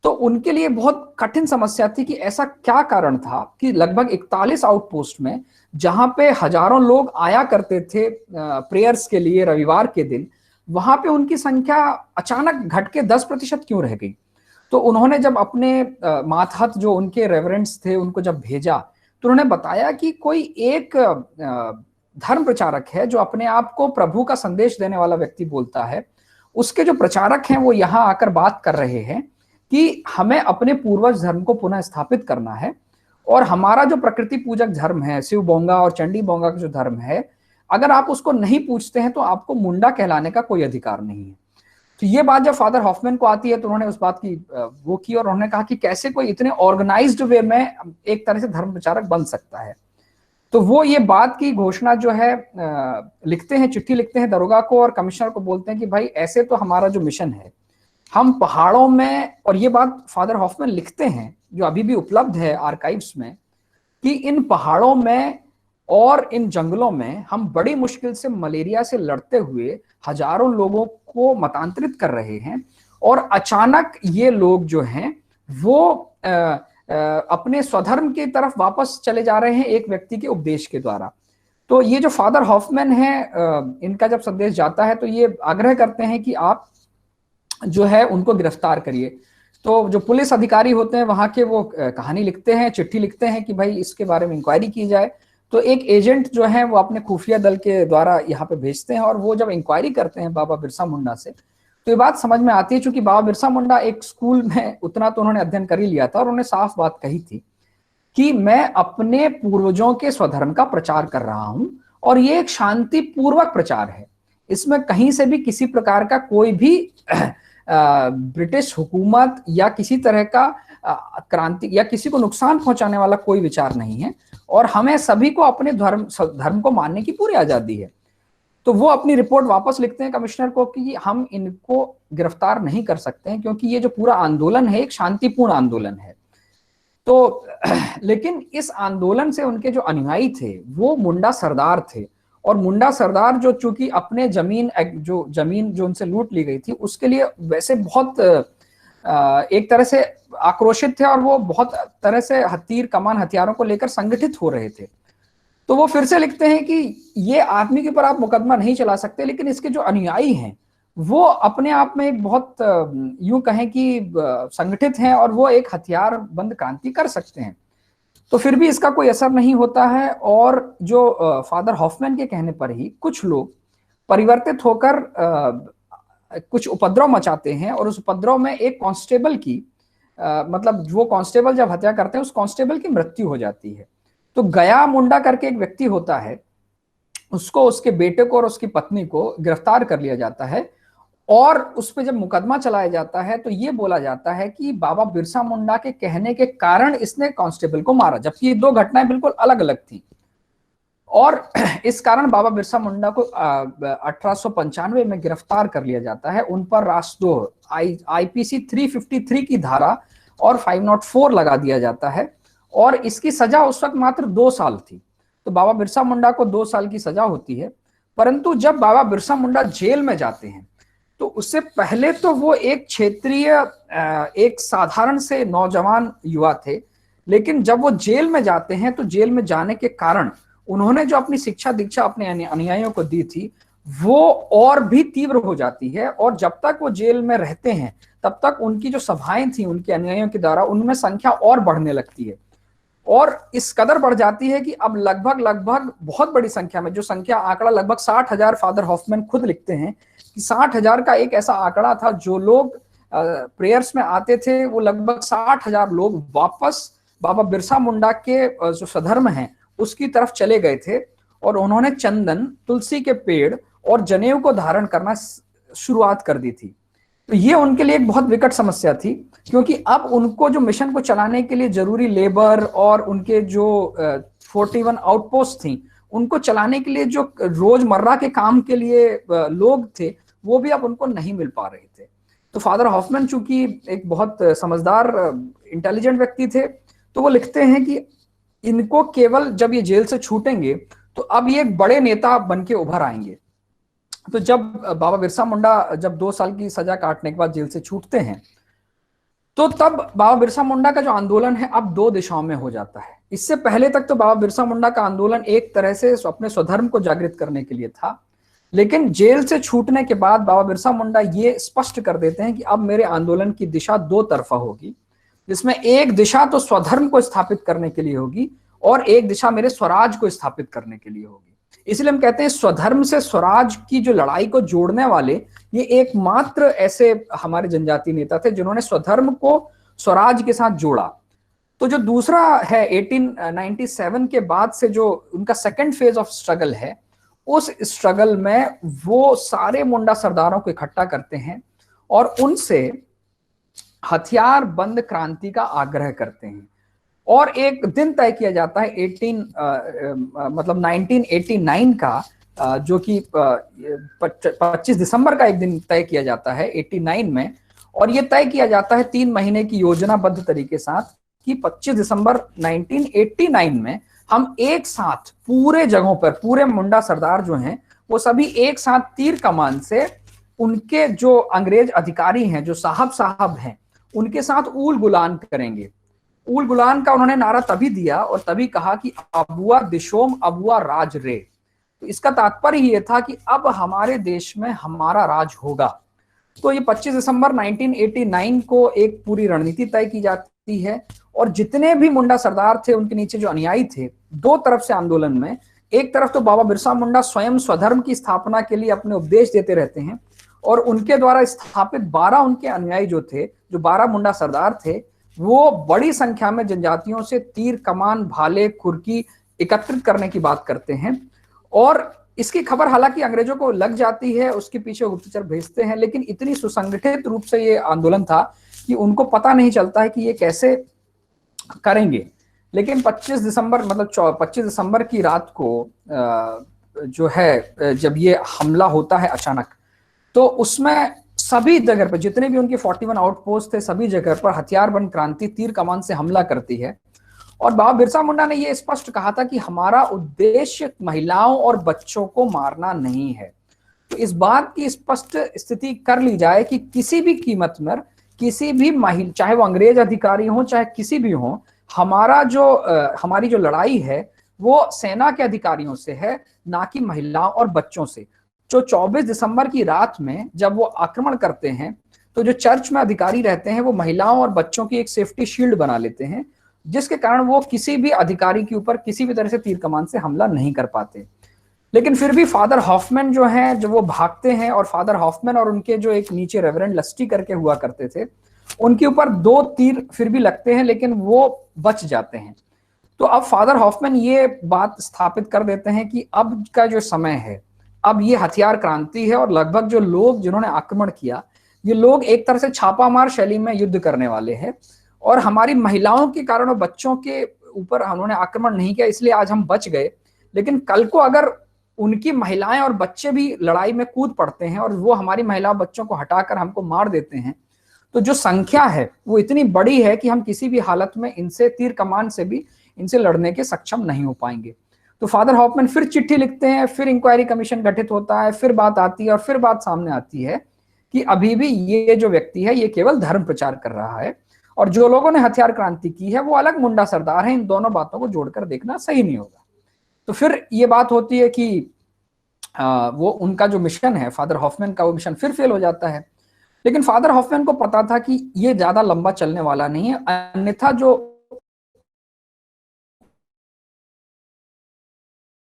तो उनके लिए बहुत कठिन समस्या थी कि ऐसा क्या कारण था कि लगभग 41 आउटपोस्ट में, जहां पे हजारों लोग आया करते थे प्रेयर्स के लिए रविवार के दिन, वहां पे उनकी संख्या अचानक घट के 10% क्यों रह गई। तो उन्होंने जब अपने मातहत जो उनके रेवरेंट्स थे उनको जब भेजा, तो उन्होंने बताया कि कोई एक धर्म प्रचारक है जो अपने आप को प्रभु का संदेश देने वाला व्यक्ति बोलता है, उसके जो प्रचारक हैं वो यहाँ आकर बात कर रहे हैं कि हमें अपने पूर्वज धर्म को पुनः स्थापित करना है, और हमारा जो प्रकृति पूजक धर्म है, शिव बोंगा और चंडी बोंगा का जो धर्म है, अगर आप उसको नहीं पूछते हैं तो आपको मुंडा कहलाने का कोई अधिकार नहीं है। तो ये बात जब फादर हॉफमैन को आती है तो उन्होंने उस बात की वो की, और उन्होंने कहा कि कैसे कोई इतने ऑर्गेनाइज्ड वे में एक तरह से धर्म प्रचारक बन सकता है। तो वो ये बात की घोषणा जो है लिखते हैं, चिट्ठी लिखते हैं दरोगा को और कमिश्नर को, बोलते हैं कि भाई ऐसे तो हमारा जो मिशन है, हम पहाड़ों में, और ये बात फादर हॉफमैन लिखते हैं जो अभी भी उपलब्ध है आर्काइव्स में, कि इन पहाड़ों में और इन जंगलों में हम बड़ी मुश्किल से मलेरिया से लड़ते हुए हजारों लोगों को मतांतरित कर रहे हैं, और अचानक ये लोग जो हैं वो अपने स्वधर्म की तरफ वापस चले जा रहे हैं एक व्यक्ति के उपदेश के द्वारा। तो ये जो फादर हॉफमैन है, इनका जब संदेश जाता है तो ये आग्रह करते हैं कि आप जो है उनको गिरफ्तार करिए। तो जो पुलिस अधिकारी होते हैं वहां के, वो कहानी लिखते हैं, चिट्ठी लिखते हैं कि भाई इसके बारे में इंक्वायरी की जाए। तो एक एजेंट जो है वो अपने खुफिया दल के द्वारा यहाँ पे भेजते हैं, और वो जब इंक्वायरी करते हैं बाबा बिरसा मुंडा से, तो ये बात समझ में आती है, क्योंकि बाबा बिरसा मुंडा एक स्कूल में उतना तो उन्होंने अध्ययन कर ही लिया था, और उन्होंने साफ बात कही थी कि मैं अपने पूर्वजों के स्वधर्म का प्रचार कर रहा हूं, और ये एक शांतिपूर्वक प्रचार है, इसमें कहीं से भी किसी प्रकार का कोई भी ब्रिटिश हुकूमत या किसी तरह का क्रांति या किसी को नुकसान पहुंचाने वाला कोई विचार नहीं है, और हमें सभी को अपने धर्म को मानने की पूरी आजादी है। तो वो अपनी रिपोर्ट वापस लिखते हैं कमिश्नर को कि हम इनको गिरफ्तार नहीं कर सकते हैं, क्योंकि ये जो पूरा आंदोलन है एक शांतिपूर्ण आंदोलन है। तो लेकिन इस आंदोलन से उनके जो अनुयायी थे वो मुंडा सरदार थे, और मुंडा सरदार जो चूंकि अपने जमीन जो उनसे लूट ली गई थी उसके लिए वैसे बहुत एक तरह से आक्रोशित थे, और वो बहुत तरह से तीर कमान हथियारों को लेकर संगठित हो रहे थे। तो वो फिर से लिखते हैं कि ये आदमी के ऊपर आप मुकदमा नहीं चला सकते, लेकिन इसके जो अनुयायी हैं वो अपने आप में एक बहुत यूं कहें कि संगठित हैं, और वो एक हथियार बंद क्रांति कर सकते हैं। तो फिर भी इसका कोई असर नहीं होता है, और जो फादर हॉफमैन के कहने पर ही कुछ लोग परिवर्तित होकर कुछ उपद्रव मचाते हैं, और उस उपद्रव में एक कांस्टेबल की मतलब वो कांस्टेबल जब हत्या करते हैं उस कांस्टेबल की मृत्यु हो जाती है। तो गया मुंडा करके एक व्यक्ति होता है, उसको, उसके बेटे को और उसकी पत्नी को गिरफ्तार कर लिया जाता है, और उस पर जब मुकदमा चलाया जाता है तो ये बोला जाता है कि बाबा बिरसा मुंडा के कहने के कारण इसने कांस्टेबल को मारा, जबकि ये दो घटनाएं बिल्कुल अलग अलग थी। और इस कारण बाबा बिरसा मुंडा को 1895 में गिरफ्तार कर लिया जाता है। उन पर राष्ट्रद्रोह आईपीसी 353 की धारा और 504 लगा दिया जाता है, और इसकी सजा उस वक्त मात्र 2 साल थी। तो बाबा बिरसा मुंडा को 2 साल की सजा होती है। परंतु जब बाबा बिरसा मुंडा जेल में जाते हैं तो उससे पहले तो वो एक क्षेत्रीय एक साधारण से नौजवान युवा थे, लेकिन जब वो जेल में जाते हैं तो जेल में जाने के कारण उन्होंने जो अपनी शिक्षा दीक्षा अपने अनुयायियों को दी थी वो और भी तीव्र हो जाती है, और जब तक वो जेल में रहते हैं तब तक उनकी जो सभाएं थी उनके अनुयायियों के द्वारा उनमें संख्या और बढ़ने लगती है, और इस कदर बढ़ जाती है कि अब लगभग बहुत बड़ी संख्या में, जो संख्या आंकड़ा लगभग 60,000 फादर हॉफमैन खुद लिखते हैं कि 60,000 का एक ऐसा आंकड़ा था, जो लोग प्रेयर्स में आते थे वो लगभग 60,000 लोग वापस बाबा बिरसा मुंडा के जो स्वधर्म है उसकी तरफ चले गए थे, और उन्होंने चंदन, तुलसी के पेड़ और जनेऊ को धारण करना शुरुआत कर दी थी। तो ये उनके लिए एक बहुत विकट समस्या थी, क्योंकि अब उनको जो मिशन को चलाने के लिए जरूरी लेबर और उनके जो 41 आउटपोस्ट थी उनको चलाने के लिए जो रोजमर्रा के काम के लिए लोग थे वो भी अब उनको नहीं मिल पा रहे थे। तो फादर हॉफमैन चूंकि एक बहुत समझदार इंटेलिजेंट व्यक्ति थे, तो वो लिखते हैं कि इनको केवल जब ये जेल से छूटेंगे तो अब ये एक बड़े नेता बन के उभर आएंगे। तो जब बाबा बिरसा मुंडा जब 2 साल की सजा काटने के बाद जेल से छूटते हैं, तो तब बाबा बिरसा मुंडा का जो आंदोलन है अब 2 दिशाओं में हो जाता है। इससे पहले तक तो बाबा बिरसा मुंडा का आंदोलन एक तरह से अपने स्वधर्म को जागृत करने के लिए था, लेकिन जेल से छूटने के बाद बाबा बिरसा मुंडा ये स्पष्ट कर देते हैं कि अब मेरे आंदोलन की दिशा 2 तरफा होगी, जिसमें एक दिशा तो स्वधर्म को स्थापित करने के लिए होगी और एक दिशा मेरे स्वराज को स्थापित करने के लिए होगी। इसलिए हम कहते हैं स्वधर्म से स्वराज की जो लड़ाई को जोड़ने वाले ये एकमात्र ऐसे हमारे जनजातीय नेता थे जिन्होंने स्वधर्म को स्वराज के साथ जोड़ा। तो जो दूसरा है 1897 के बाद से जो उनका सेकंड फेज ऑफ स्ट्रगल है, उस स्ट्रगल में वो सारे मुंडा सरदारों को इकट्ठा करते हैं और उनसे हथियार बंद क्रांति का आग्रह करते हैं। और एक दिन तय किया जाता है 1989 का, जो कि 25 दिसंबर का एक दिन तय किया जाता है 89 में, और ये तय किया जाता है 3 महीने की योजनाबद्ध तरीके साथ कि 25 दिसंबर 1989 में हम एक साथ पूरे जगहों पर पूरे मुंडा सरदार जो हैं वो सभी एक साथ तीर कमान से उनके जो अंग्रेज अधिकारी हैं, जो साहब हैं, उनके साथ ऊल गुलान करेंगे। ऊल गुलान का उन्होंने नारा तभी दिया और तभी कहा कि अबुआ दिशोम अबुआ राज रे। तो इसका तात्पर्य ये था कि अब हमारे देश में हमारा राज होगा। तो ये 25 दिसंबर 1989 को एक पूरी रणनीति तय की जाती है और जितने भी मुंडा सरदार थे उनके नीचे जो अनुयायी थे, 2 तरफ से आंदोलन में, एक तरफ तो बाबा बिरसा मुंडा स्वयं स्वधर्म की स्थापना के लिए अपने उपदेश देते रहते हैं और उनके द्वारा स्थापित 12 उनके अनुयायी जो थे, जो 12 मुंडा सरदार थे, वो बड़ी संख्या में जनजातियों से तीर कमान भाले खुरकी एकत्रित करने की बात करते हैं। और इसकी खबर हालांकि अंग्रेजों को लग जाती है, उसके पीछे गुप्तचर भेजते हैं, लेकिन इतनी सुसंगठित रूप से ये आंदोलन था कि उनको पता नहीं चलता है कि ये कैसे करेंगे। लेकिन 25 दिसंबर की रात को जो है जब ये हमला होता है अचानक, तो उसमें सभी जगह पर जितने भी उनके 41 आउटपोस्ट थे, सभी जगह पर हथियारबंद क्रांति तीर कमान से हमला करती है। और बाबा बिरसा मुंडा ने यह स्पष्ट कहा था कि हमारा उद्देश्य महिलाओं और बच्चों को मारना नहीं है। तो इस बात की स्पष्ट स्थिति कर ली जाए कि किसी भी कीमत में किसी भी महिला, चाहे वो अंग्रेज अधिकारी हो चाहे किसी भी हो, हमारी जो लड़ाई है वो सेना के अधिकारियों से है, ना कि महिलाओं और बच्चों से। जो 24 दिसंबर की रात में जब वो आक्रमण करते हैं तो जो चर्च में अधिकारी रहते हैं वो महिलाओं और बच्चों की एक सेफ्टी शील्ड बना लेते हैं, जिसके कारण वो किसी भी अधिकारी के ऊपर किसी भी तरह से तीर कमान से हमला नहीं कर पाते। लेकिन फिर भी फादर हॉफमैन जो हैं, जो वो भागते हैं और फादर हॉफमैन और उनके जो एक नीचे रेवरेंड लस्टी करके हुआ करते थे, उनके ऊपर 2 तीर फिर भी लगते हैं, लेकिन वो बच जाते हैं। तो अब फादर हॉफमैन ये बात स्थापित कर देते हैं कि अब का जो समय है, अब ये हथियार क्रांति है और लगभग जो लोग जिन्होंने आक्रमण किया, ये लोग एक तरह से छापामार शैली में युद्ध करने वाले हैं और हमारी महिलाओं के कारण और बच्चों के ऊपर उन्होंने आक्रमण नहीं किया, इसलिए आज हम बच गए। लेकिन कल को अगर उनकी महिलाएं और बच्चे भी लड़ाई में कूद पड़ते हैं और वो हमारी महिला बच्चों को हटाकर हमको मार देते हैं, तो जो संख्या है वो इतनी बड़ी है कि हम किसी भी हालत में इनसे तीर कमान से भी इनसे लड़ने के सक्षम नहीं हो पाएंगे। तो फादर हॉफमैन फिर चिट्ठी लिखते हैं, फिर इंक्वायरी कमीशन गठित होता है, फिर बात आती है और फिर बात सामने आती है कि अभी भी ये जो व्यक्ति है ये केवल धर्म प्रचार कर रहा है और जो लोगों ने हथियार क्रांति की है वो अलग मुंडा सरदार हैं। इन दोनों बातों को जोड़कर देखना सही नहीं होगा। तो फिर ये बात होती है कि वो उनका जो मिशन है, फादर हॉफमैन का वो मिशन फिर फेल हो जाता है। लेकिन फादर हॉफमैन को पता था कि ये ज्यादा लंबा चलने वाला नहीं है, अन्यथा जो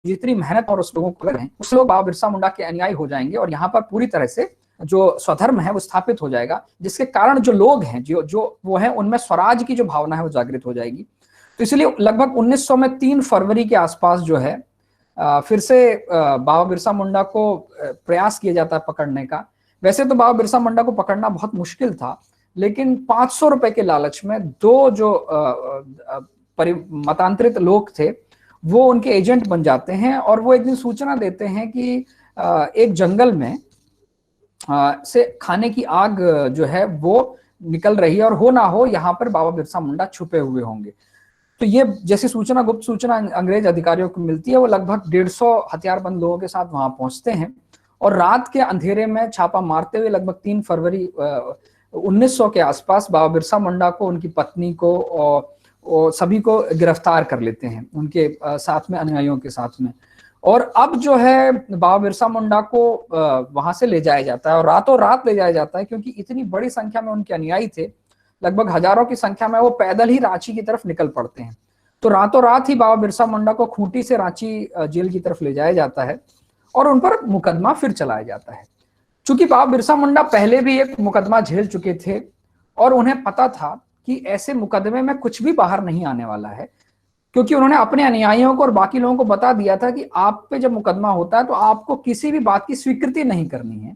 जितनी मेहनत और उस लोगों को लगे उस लोग बाबा बिरसा मुंडा के अनुयायी हो जाएंगे और यहाँ पर पूरी तरह से जो स्वधर्म है वो स्थापित हो जाएगा, जिसके कारण जो लोग हैं जो वो हैं उनमें स्वराज की जो भावना है वो जागृत हो जाएगी। तो इसलिए लगभग 1900 में 3 फरवरी के आसपास जो है फिर से बाबा बिरसा मुंडा को प्रयास किया जाता है पकड़ने का। वैसे तो बाबा बिरसा मुंडा को पकड़ना बहुत मुश्किल था, लेकिन 500 रुपए के लालच में 2 जो मतांतरित लोग थे वो उनके एजेंट बन जाते हैं और वो एक दिन सूचना देते हैं कि एक जंगल में से खाने की आग जो है वो निकल रही है और हो ना हो यहाँ पर बाबा बिरसा मुंडा छुपे हुए होंगे। तो ये जैसी सूचना, गुप्त सूचना अंग्रेज अधिकारियों को मिलती है, वो लगभग 150 हथियारबंद लोगों के साथ वहां पहुंचते हैं और रात के अंधेरे में छापा मारते हुए लगभग 3 फरवरी 1900 के आसपास बाबा बिरसा मुंडा को, उनकी पत्नी को और सभी को गिरफ्तार कर लेते हैं, उनके साथ में अनुयायियों के साथ में। और अब जो है बाबा बिरसा मुंडा को वहां से ले जाया जाता है और रातों रात ले जाया जाता है, क्योंकि इतनी बड़ी संख्या में उनके अनुयायी थे, लगभग हजारों की संख्या में, वो पैदल ही रांची की तरफ निकल पड़ते हैं। तो रातों रात ही बाबा बिरसा मुंडा को खूंटी से रांची जेल की तरफ ले जाया जाता है और उन पर मुकदमा फिर चलाया जाता है। चूंकि बाबा बिरसा मुंडा पहले भी एक मुकदमा झेल चुके थे और उन्हें पता था कि ऐसे मुकदमे में कुछ भी बाहर नहीं आने वाला है, क्योंकि उन्होंने अपने अनुयायियों को और बाकी लोगों को बता दिया था कि आप पे जब मुकदमा होता है तो आपको किसी भी बात की स्वीकृति नहीं करनी है,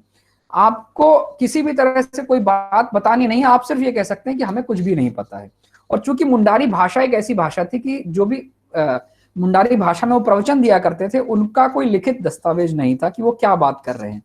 आपको किसी भी तरह से कोई बात बतानी नहीं है, आप सिर्फ ये कह सकते हैं कि हमें कुछ भी नहीं पता है। और चूंकि मुंडारी भाषा एक ऐसी भाषा थी कि जो भी मुंडारी भाषा में वो प्रवचन दिया करते थे, उनका कोई लिखित दस्तावेज नहीं था कि वो क्या बात कर रहे हैं।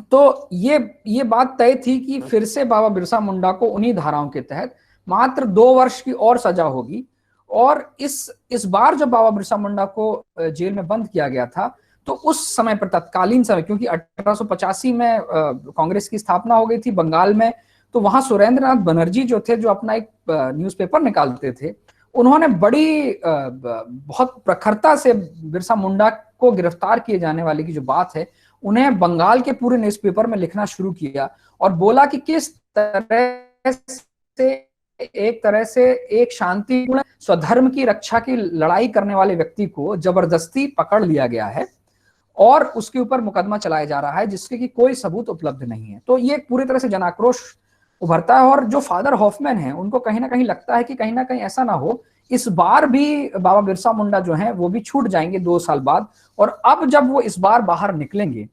तो ये बात तय थी कि फिर से बाबा बिरसा मुंडा को उन्हीं धाराओं के तहत मात्र 2 वर्ष की और सजा होगी। और इस बार जब बाबा बिरसा मुंडा को जेल में बंद किया गया था, तो उस समय पर, तत्कालीन समय, क्योंकि 1885 में कांग्रेस की स्थापना हो गई थी बंगाल में, तो वहां सुरेंद्रनाथ बनर्जी जो थे, जो अपना एक न्यूज़पेपर निकालते थे, उन्होंने बड़ी बहुत प्रखरता से बिरसा मुंडा को गिरफ्तार किए जाने वाले की जो बात है, उन्हें बंगाल के पूरे न्यूज़पेपर में लिखना शुरू किया और बोला कि किस तरह से एक तरह से एक शांतिपूर्ण स्वधर्म की रक्षा की लड़ाई करने वाले व्यक्ति को जबरदस्ती पकड़ लिया गया है और उसके ऊपर मुकदमा चलाया जा रहा है जिसके की कोई सबूत उपलब्ध नहीं है। तो ये पूरी तरह से जनाक्रोश उभरता है और जो फादर हॉफमैन है, उनको कहीं ना कहीं लगता है कि कहीं ना कहीं ऐसा ना हो इस बार भी बाबा बिरसा मुंडा जो है वो भी छूट जाएंगे 2 साल बाद, और अब जब वो इस बार बाहर निकलेंगे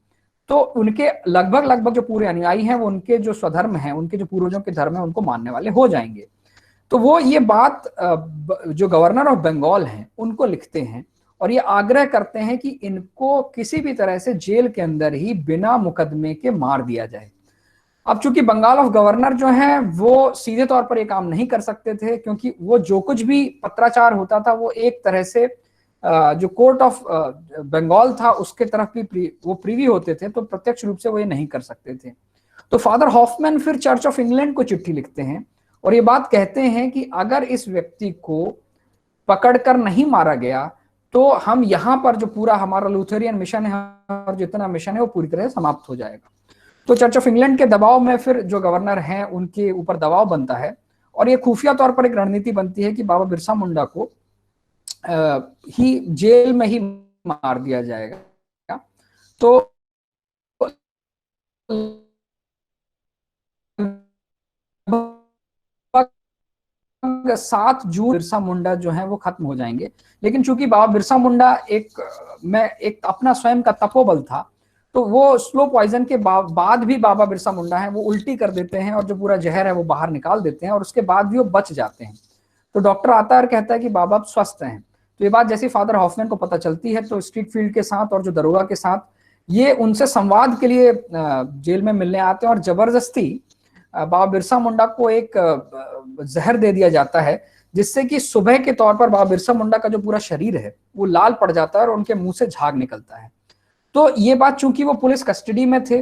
तो उनके लगभग जो पूरे अनुयायी हैं वो उनके जो स्वधर्म है, उनके जो पूर्वजों के धर्म है, उनको मानने वाले हो जाएंगे। तो वो ये बात जो गवर्नर ऑफ बंगाल हैं उनको लिखते हैं और ये आग्रह करते हैं कि इनको किसी भी तरह से जेल के अंदर ही बिना मुकदमे के मार दिया जाए। अब चूंकि बंगाल ऑफ गवर्नर जो है वो सीधे तौर पर ये काम नहीं कर सकते थे, क्योंकि वो जो कुछ भी पत्राचार होता था वो एक तरह से जो कोर्ट ऑफ बंगाल था उसके तरफ भी वो प्रीवी होते थे, तो प्रत्यक्ष रूप से वो ये नहीं कर सकते थे। तो फादर हॉफमैन फिर चर्च ऑफ इंग्लैंड को चिट्ठी लिखते हैं और ये बात कहते हैं कि अगर इस व्यक्ति को पकड़कर नहीं मारा गया तो हम यहाँ पर जो पूरा हमारा लूथेरियन मिशन है और जितना मिशन है वो पूरी तरह से समाप्त हो जाएगा। तो चर्च ऑफ इंग्लैंड के दबाव में फिर जो गवर्नर हैं उनके ऊपर दबाव बनता है और ये खुफिया तौर पर एक रणनीति बनती है कि बाबा बिरसा मुंडा को ही जेल में ही मार दिया जाएगा। तो 7 जून बिरसा मुंडा जो है वो खत्म हो जाएंगे। लेकिन चूंकि बाबा बिरसा मुंडा एक अपना स्वयं का तपोबल था, तो वो स्लो पॉइजन के बाद भी बाबा बिरसा मुंडा है वो उल्टी कर देते हैं और जो पूरा जहर है वो बाहर निकाल देते हैं और उसके बाद भी वो बच जाते हैं। तो डॉक्टर आता है और कहता है कि बाबा अब स्वस्थ हैं। तो ये बात जैसे फादर हॉफमैन को पता चलती है तो स्ट्रीट फील्ड के साथ और जो दरोगा के साथ ये उनसे संवाद के लिए जेल में मिलने आते हैं और जबरदस्ती बाबा बिरसा मुंडा को एक जहर दे दिया जाता है, जिससे कि सुबह के तौर पर बाबा बिरसा मुंडा का जो पूरा शरीर है वो लाल पड़ जाता है और उनके मुंह से झाग निकलता है। तो ये बात चूंकि वो पुलिस कस्टडी में थे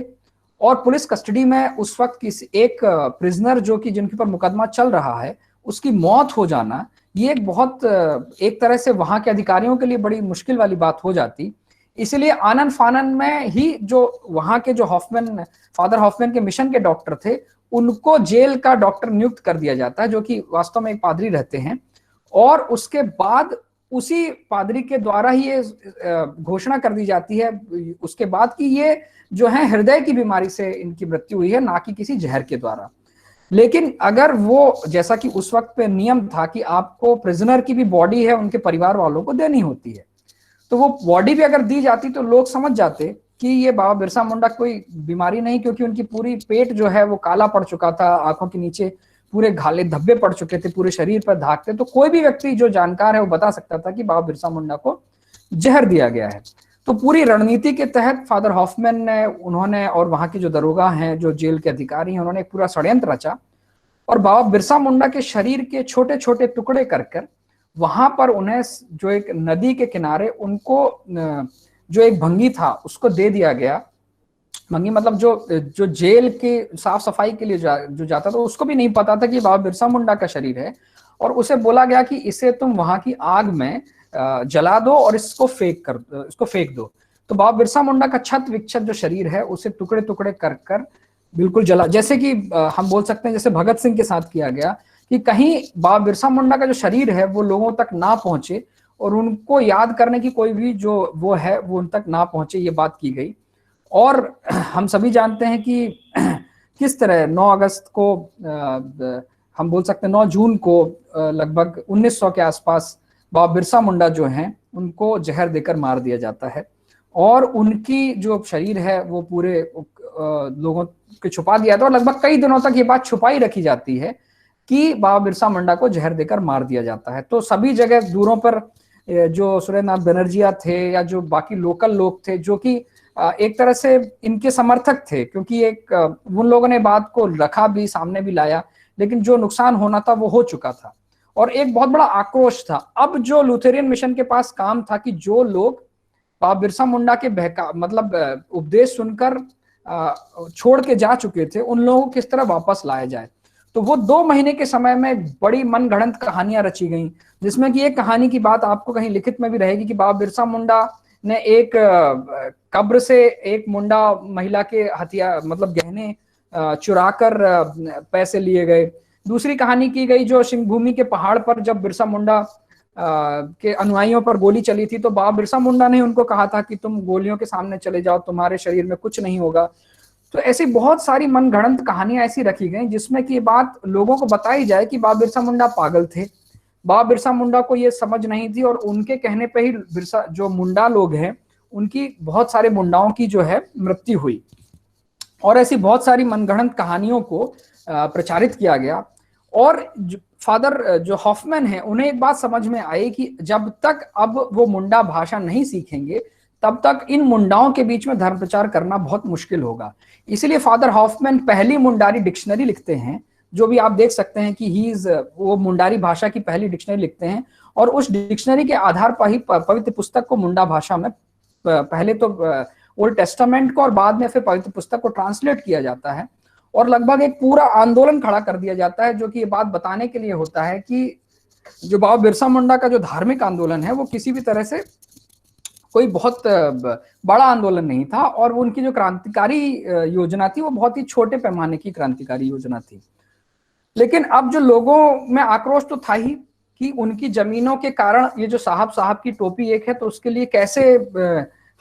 और पुलिस कस्टडी में उस वक्त किसी एक प्रिजनर जो कि जिनके ऊपर मुकदमा चल रहा है उसकी मौत हो जाना, ये एक बहुत एक तरह से वहां के अधिकारियों के लिए बड़ी मुश्किल वाली बात हो जाती। इसलिए आनन फानन में ही जो वहां के जो फादर हॉफमैन के मिशन के डॉक्टर थे उनको जेल का डॉक्टर नियुक्त कर दिया जाता है, जो कि वास्तव में एक पादरी रहते हैं। और उसके बाद उसी पादरी के द्वारा ही ये घोषणा कर दी जाती है उसके बाद कि ये जो है हृदय की बीमारी से इनकी मृत्यु हुई है, ना कि किसी जहर के द्वारा। लेकिन अगर वो, जैसा कि उस वक्त पे नियम था कि आपको प्रिजनर की भी बॉडी है उनके परिवार वालों को देनी होती है, तो वो बॉडी भी अगर दी जाती तो लोग समझ जाते कि ये बाबा बिरसा मुंडा कोई बीमारी नहीं, क्योंकि उनकी पूरी पेट जो है वो काला पड़ चुका था, आंखों के नीचे पूरे घाले धब्बे पड़ चुके थे, पूरे शरीर पर दाग थे। तो कोई भी व्यक्ति जो जानकार है वो बता सकता था कि बाबा बिरसा मुंडा को जहर दिया गया है। तो पूरी रणनीति के तहत फादर हॉफमैन ने, उन्होंने और वहां के जो दरोगा हैं, जो जेल के अधिकारी हैं, उन्होंने एक पूरा षड्यंत्र रचा और बाबा बिरसा मुंडा के शरीर के छोटे छोटे टुकड़े कर वहां पर उन्हें जो एक नदी के किनारे उनको जो एक भंगी था उसको दे दिया गया। भंगी मतलब जो जो जेल के साफ सफाई के लिए जो जाता था, उसको भी नहीं पता था कि बाबा बिरसा मुंडा का शरीर है, और उसे बोला गया कि इसे तुम वहां की आग में जला दो और इसको फेंक दो। तो बाबा बिरसा मुंडा का छत विक्षत जो शरीर है उसे टुकड़े टुकड़े कर कर बिल्कुल जला, जैसे कि हम बोल सकते हैं जैसे भगत सिंह के साथ किया गया कि कहीं बाबा बिरसा मुंडा का जो शरीर है वो लोगों तक ना पहुंचे और उनको याद करने की कोई भी जो वो है वो उन तक ना पहुंचे, ये बात की गई। और हम सभी जानते हैं कि किस तरह 9 अगस्त को हम बोल सकते हैं 9 जून को लगभग 1900 के आसपास बाबा बिरसा मुंडा जो हैं उनको जहर देकर मार दिया जाता है, और उनकी जो शरीर है वो पूरे लोगों के छुपा दिया था, और लगभग कई दिनों तक ये बात छुपाई रखी जाती है कि बाबा बिरसा मुंडा को जहर देकर मार दिया जाता है। तो सभी जगह दूरों पर जो सुरेंद्रनाथ बनर्जिया थे या जो बाकी लोकल लोग थे जो कि एक तरह से इनके समर्थक थे, क्योंकि एक उन लोगों ने बात को रखा भी, सामने भी लाया, लेकिन जो नुकसान होना था वो हो चुका था, और एक बहुत बड़ा आक्रोश था। अब जो लुथेरियन मिशन के पास काम था कि जो लोग बाबा बिरसा मुंडा के मतलब उपदेश सुनकर छोड़ के जा चुके थे उन लोगों को किस तरह वापस लाया जाए। तो वो 2 महीने के समय में बड़ी मनगढ़ंत कहानियां रची गई, जिसमें कि एक कहानी की बात आपको कहीं लिखित में भी रहेगी कि बाबा बिरसा मुंडा ने एक कब्र से एक मुंडा महिला के हथियार मतलब गहने चुराकर पैसे लिए गए। दूसरी कहानी की गई जो सिंहभूमि के पहाड़ पर जब बिरसा मुंडा के अनुयायियों पर गोली चली थी, तो बाबा बिरसा मुंडा ने उनको कहा था कि तुम गोलियों के सामने चले जाओ, तुम्हारे शरीर में कुछ नहीं होगा। तो ऐसी बहुत सारी मनगढ़ंत कहानियां ऐसी रखी गई जिसमें कि ये बात लोगों को बताई जाए कि बाबा बिरसा मुंडा पागल थे, बाबा बिरसा मुंडा को ये समझ नहीं थी, और उनके कहने पे ही बिरसा जो मुंडा लोग हैं उनकी बहुत सारे मुंडाओं की जो है मृत्यु हुई। और ऐसी बहुत सारी मनगढ़ंत कहानियों को प्रचारित किया गया। और फादर जो हॉफमैन है उन्हें एक बात समझ में आई कि जब तक अब वो मुंडा भाषा नहीं सीखेंगे तब तक इन मुंडाओं के बीच में धर्म प्रचार करना बहुत मुश्किल होगा। इसलिए फादर हॉफमैन पहली मुंडारी डिक्शनरी लिखते हैं, जो भी आप देख सकते हैं कि वो मुंडारी भाषा की पहली डिक्शनरी लिखते हैं, और उस डिक्शनरी के आधार पर ही पवित्र पुस्तक को मुंडा भाषा में पहले तो ओल्ड टेस्टामेंट को और बाद में फिर पवित्र पुस्तक को ट्रांसलेट किया जाता है, और लगभग एक पूरा आंदोलन खड़ा कर दिया जाता है, जो कि ये बात बताने के लिए होता है कि जो बाबा बिरसा मुंडा का जो धार्मिक आंदोलन है वो किसी भी तरह से कोई बहुत बड़ा आंदोलन नहीं था, और उनकी जो क्रांतिकारी योजना थी वो बहुत ही छोटे पैमाने की क्रांतिकारी योजना थी। लेकिन अब जो लोगों में आक्रोश तो था ही कि उनकी जमीनों के कारण ये जो साहब की टोपी एक है, तो उसके लिए कैसे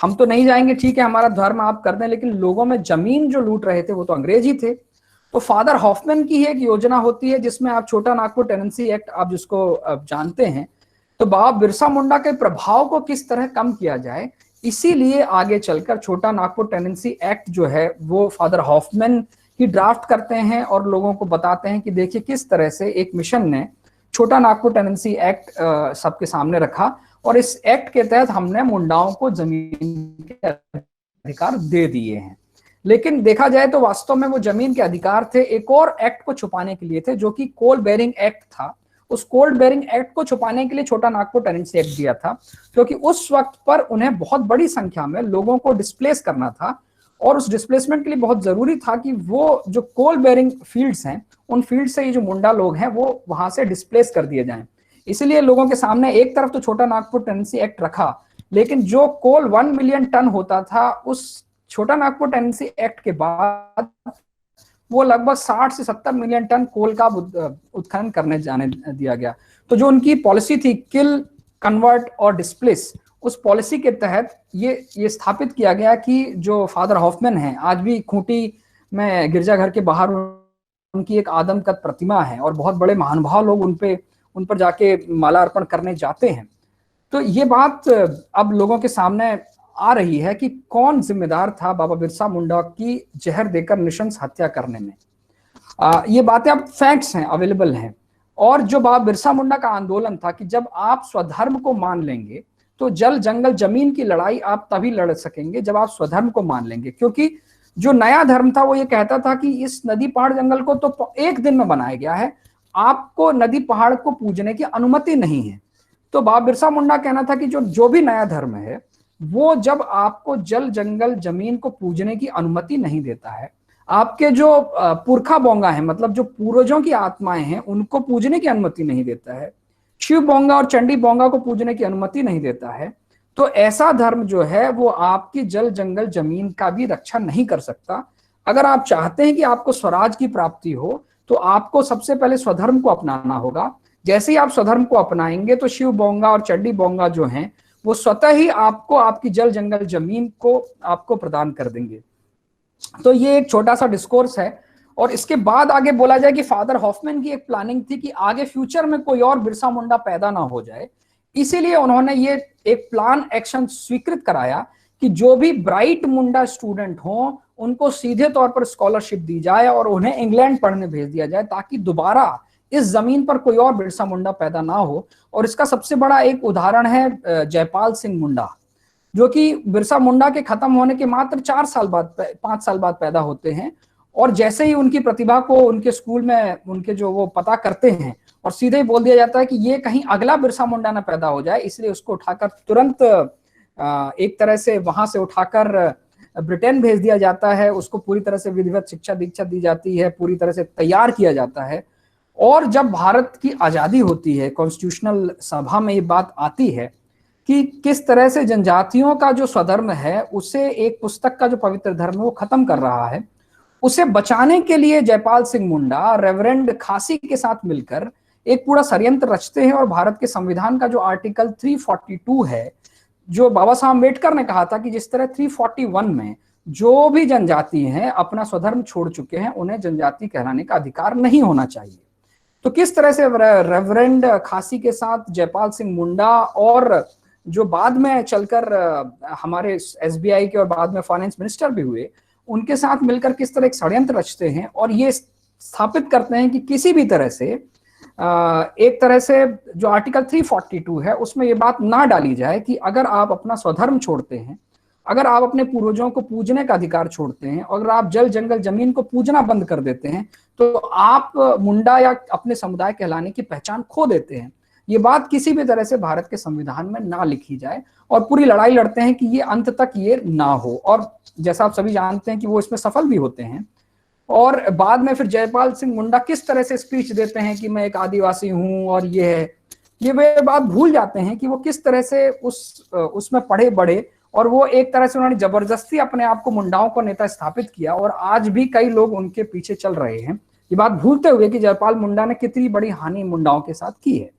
हम तो नहीं जाएंगे, ठीक है हमारा धर्म आप कर दें, लेकिन लोगों में जमीन जो लूट रहे थे वो तो अंग्रेज ही थे। तो फादर हॉफमैन की एक योजना होती है जिसमें आप छोटा नागपुर टेनेंसी एक्ट आप जिसको जानते हैं, तो बाबा बिरसा मुंडा के प्रभाव को किस तरह कम किया जाए, इसीलिए आगे चलकर छोटा नागपुर टेनेंसी एक्ट जो है वो फादर हॉफमैन ही ड्राफ्ट करते हैं और लोगों को बताते हैं कि देखिए किस तरह से एक मिशन ने छोटा नागपुर टेनेंसी एक्ट सबके सामने रखा, और इस एक्ट के तहत हमने मुंडाओं को जमीन के अधिकार दे दिए हैं। लेकिन देखा जाए तो वास्तव में वो जमीन के अधिकार थे एक और एक्ट को छुपाने के लिए थे, जो कि कोल बेरिंग एक्ट था। उस कोल बेरिंग एक्ट को छुपाने के लिए छोटा नागपुर टेनेंसी एक्ट दिया था, क्योंकि उस वक्त पर उन्हें बहुत बड़ी संख्या में लोगों को डिस्प्लेस करना था, और उस डिस्प्लेसमेंट के लिए बहुत जरूरी था कि वो जो कोल बेरिंग फील्ड्स हैं उन फील्ड से ये जो मुंडा लोग हैं वो वहां से डिस्प्लेस कर दिए जाएं। इसलिए लोगों के सामने एक तरफ तो छोटा नागपुर टेनेंसी एक्ट रखा, लेकिन जो कोल 1 मिलियन टन होता था उस छोटा नागपुर टेनेंसी एक्ट के बाद वो लगभग 60 से 70 मिलियन टन कोल का उत्खनन करने जाने दिया गया। तो जो उनकी पॉलिसी थी किल, कन्वर्ट और डिस्प्लेस, उस पॉलिसी के तहत ये स्थापित किया गया कि जो फादर हॉफमैन हैं, आज भी खूंटी में गिरजाघर के बाहर उनकी एक आदमकद प्रतिमा है और बहुत बड़े महानुभाव लोग उन पर जाके माला अर्पण करने जाते हैं। तो ये बात अब लोगों के सामने आ रही है कि कौन जिम्मेदार था बाबा बिरसा मुंडा की जहर देकर निशंस हत्या करने में। ये बातें अब फैक्ट्स हैं, अवेलेबल हैं। और जो बाबा बिरसा मुंडा का आंदोलन था कि जब आप स्वधर्म को मान लेंगे तो जल जंगल जमीन की लड़ाई आप तभी लड़ सकेंगे जब आप स्वधर्म को मान लेंगे, क्योंकि जो नया धर्म था वो ये कहता था कि इस नदी पहाड़ जंगल को तो एक दिन में बनाया गया है, आपको नदी पहाड़ को पूजने की अनुमति नहीं है। तो बाबा बिरसा मुंडा कहना था कि जो जो भी नया धर्म है वो जब आपको जल जंगल जमीन को पूजने की अनुमति नहीं देता है, आपके जो पुरखा बोंगा है, मतलब जो पूर्वजों की आत्माएं हैं, उनको पूजने की अनुमति नहीं देता है, शिव बोंगा और चंडी बोंगा को पूजने की अनुमति नहीं देता है, तो ऐसा धर्म जो है वो आपकी जल जंगल जमीन का भी रक्षा नहीं कर सकता। अगर आप चाहते हैं कि आपको स्वराज की प्राप्ति हो तो आपको सबसे पहले स्वधर्म को अपनाना होगा। जैसे ही आप स्वधर्म को अपनाएंगे तो शिव बोंगा और चंडी बोंगा जो हैं वो स्वतः ही आपको आपकी जल जंगल जमीन को आपको प्रदान कर देंगे। तो ये एक छोटा सा डिस्कोर्स है। और इसके बाद आगे बोला जाए कि फादर हॉफमैन की एक प्लानिंग थी कि आगे फ्यूचर में कोई और बिरसा मुंडा पैदा ना हो जाए, इसीलिए उन्होंने ये एक प्लान एक्शन स्वीकृत कराया कि जो भी ब्राइट मुंडा स्टूडेंट हों उनको सीधे तौर पर स्कॉलरशिप दी जाए और उन्हें इंग्लैंड पढ़ने भेज दिया जाए, ताकि दोबारा इस जमीन पर कोई और बिरसा मुंडा पैदा ना हो। और इसका सबसे बड़ा एक उदाहरण है जयपाल सिंह मुंडा, जो कि बिरसा मुंडा के खत्म होने के मात्र 4 साल बाद 5 साल बाद पैदा होते हैं। और जैसे ही उनकी प्रतिभा को उनके स्कूल में उनके जो वो पता करते हैं और सीधे ही बोल दिया जाता है कि ये कहीं अगला बिरसा मुंडा ना पैदा हो जाए, इसलिए उसको उठाकर तुरंत एक तरह से वहां से उठाकर ब्रिटेन भेज दिया जाता है। उसको पूरी तरह से विधिवत शिक्षा दीक्षा दी जाती है, पूरी तरह से तैयार किया जाता है। और जब भारत की आजादी होती है, कॉन्स्टिट्यूशनल सभा में ये बात आती है कि किस तरह से जनजातियों का जो स्वधर्म है उसे एक पुस्तक का जो पवित्र धर्म है वो खत्म कर रहा है, उसे बचाने के लिए जयपाल सिंह मुंडा रेवरेंड खासी के साथ मिलकर एक पूरा षड्यंत्र रचते हैं। और भारत के संविधान का जो आर्टिकल 342 है, जो बाबा साहब अम्बेडकर ने कहा था कि जिस तरह 341 में जो भी जनजाति हैं अपना स्वधर्म छोड़ चुके हैं उन्हें जनजाति कहलाने का अधिकार नहीं होना चाहिए, तो किस तरह से रेवरेंड खासी के साथ जयपाल सिंह मुंडा और जो बाद में चलकर हमारे एसबीआई के और बाद में फाइनेंस मिनिस्टर भी हुए, उनके साथ मिलकर किस तरह एक षड्यंत्र रचते हैं और ये स्थापित करते हैं कि किसी भी तरह से एक तरह से जो आर्टिकल 342 है उसमें ये बात ना डाली जाए कि अगर आप अपना स्वधर्म छोड़ते हैं, अगर आप अपने पूर्वजों को पूजने का अधिकार छोड़ते हैं, अगर आप जल जंगल जमीन को पूजना बंद कर देते हैं, तो आप मुंडा या अपने समुदाय कहलाने की पहचान खो देते हैं। ये बात किसी भी तरह से भारत के संविधान में ना लिखी जाए और पूरी लड़ाई लड़ते हैं कि ये अंत तक ये ना हो। और जैसा आप सभी जानते हैं कि वो इसमें सफल भी होते हैं। और बाद में फिर जयपाल सिंह मुंडा किस तरह से स्पीच देते हैं कि मैं एक आदिवासी हूं और ये है, ये वे बात भूल जाते हैं कि वो किस तरह से उसमें पढ़े बढ़े और वो एक तरह से उन्होंने जबरदस्ती अपने आप को मुंडाओं को नेता स्थापित किया। और आज भी कई लोग उनके पीछे चल रहे हैं, ये बात भूलते हुए कि जयपाल मुंडा ने कितनी बड़ी हानि मुंडाओं के साथ की है।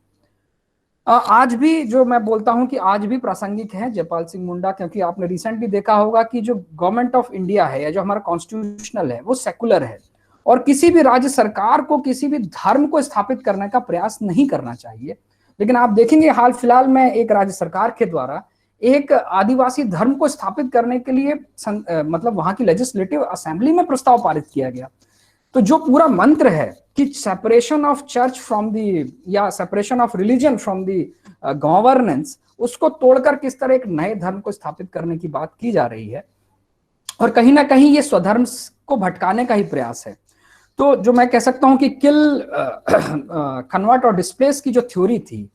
आज भी जो मैं बोलता हूं कि आज भी प्रासंगिक है जयपाल सिंह मुंडा, क्योंकि आपने रिसेंटली देखा होगा कि जो गवर्नमेंट ऑफ इंडिया है या जो हमारा कॉन्स्टिट्यूशनल है वो सेकुलर है और किसी भी राज्य सरकार को किसी भी धर्म को स्थापित करने का प्रयास नहीं करना चाहिए। लेकिन आप देखेंगे हाल फिलहाल में एक राज्य सरकार के द्वारा एक आदिवासी धर्म को स्थापित करने के लिए मतलब वहां की लेजिस्लेटिव असेंबली में प्रस्ताव पारित किया गया। तो जो पूरा मंत्र है कि separation of church from the या separation of religion from the governance, उसको तोड़कर किस तरह एक नए धर्म को स्थापित करने की बात की जा रही है और कहीं ना कहीं ये स्वधर्म को भटकाने का ही प्रयास है। तो जो मैं कह सकता हूं कि किल कन्वर्ट और डिस्प्लेस की जो थ्योरी थी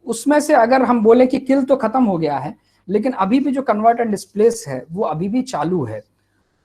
उसमें से अगर हम बोलें कि किल तो खत्म हो गया है, लेकिन अभी भी जो कन्वर्ट एंड डिस्प्लेस है वो अभी भी चालू है।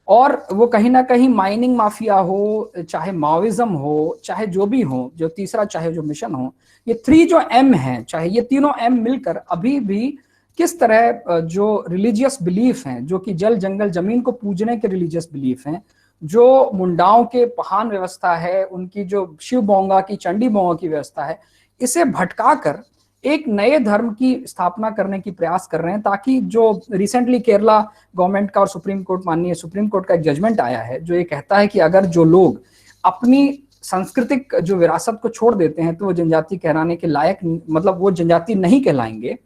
और वो कहीं ना कहीं माइनिंग माफिया हो, चाहे माओइज्म हो, चाहे जो भी हो, जो तीसरा चाहे जो मिशन हो, ये 3 जो M हैं, चाहे ये तीनों M मिलकर अभी भी किस तरह जो रिलीजियस बिलीफ हैं, जो कि जल जंगल जमीन को पूजने के रिलीजियस बिलीफ हैं, जो मुंडाओं के पहान व्यवस्था है, उनकी जो शिव बोंगा की चंडी बोंगा की व्यवस्था है, इसे भटका कर एक नए धर्म की स्थापना करने की प्रयास कर रहे हैं, ताकि जो रिसेंटली केरला गवर्नमेंट का और सुप्रीम कोर्ट माननीय सुप्रीम कोर्ट का एक जजमेंट आया है जो ये कहता है कि अगर जो लोग अपनी सांस्कृतिक जो विरासत को छोड़ देते हैं तो वो जनजाति कहलाने के लायक, मतलब वो जनजाति नहीं कहलाएंगे।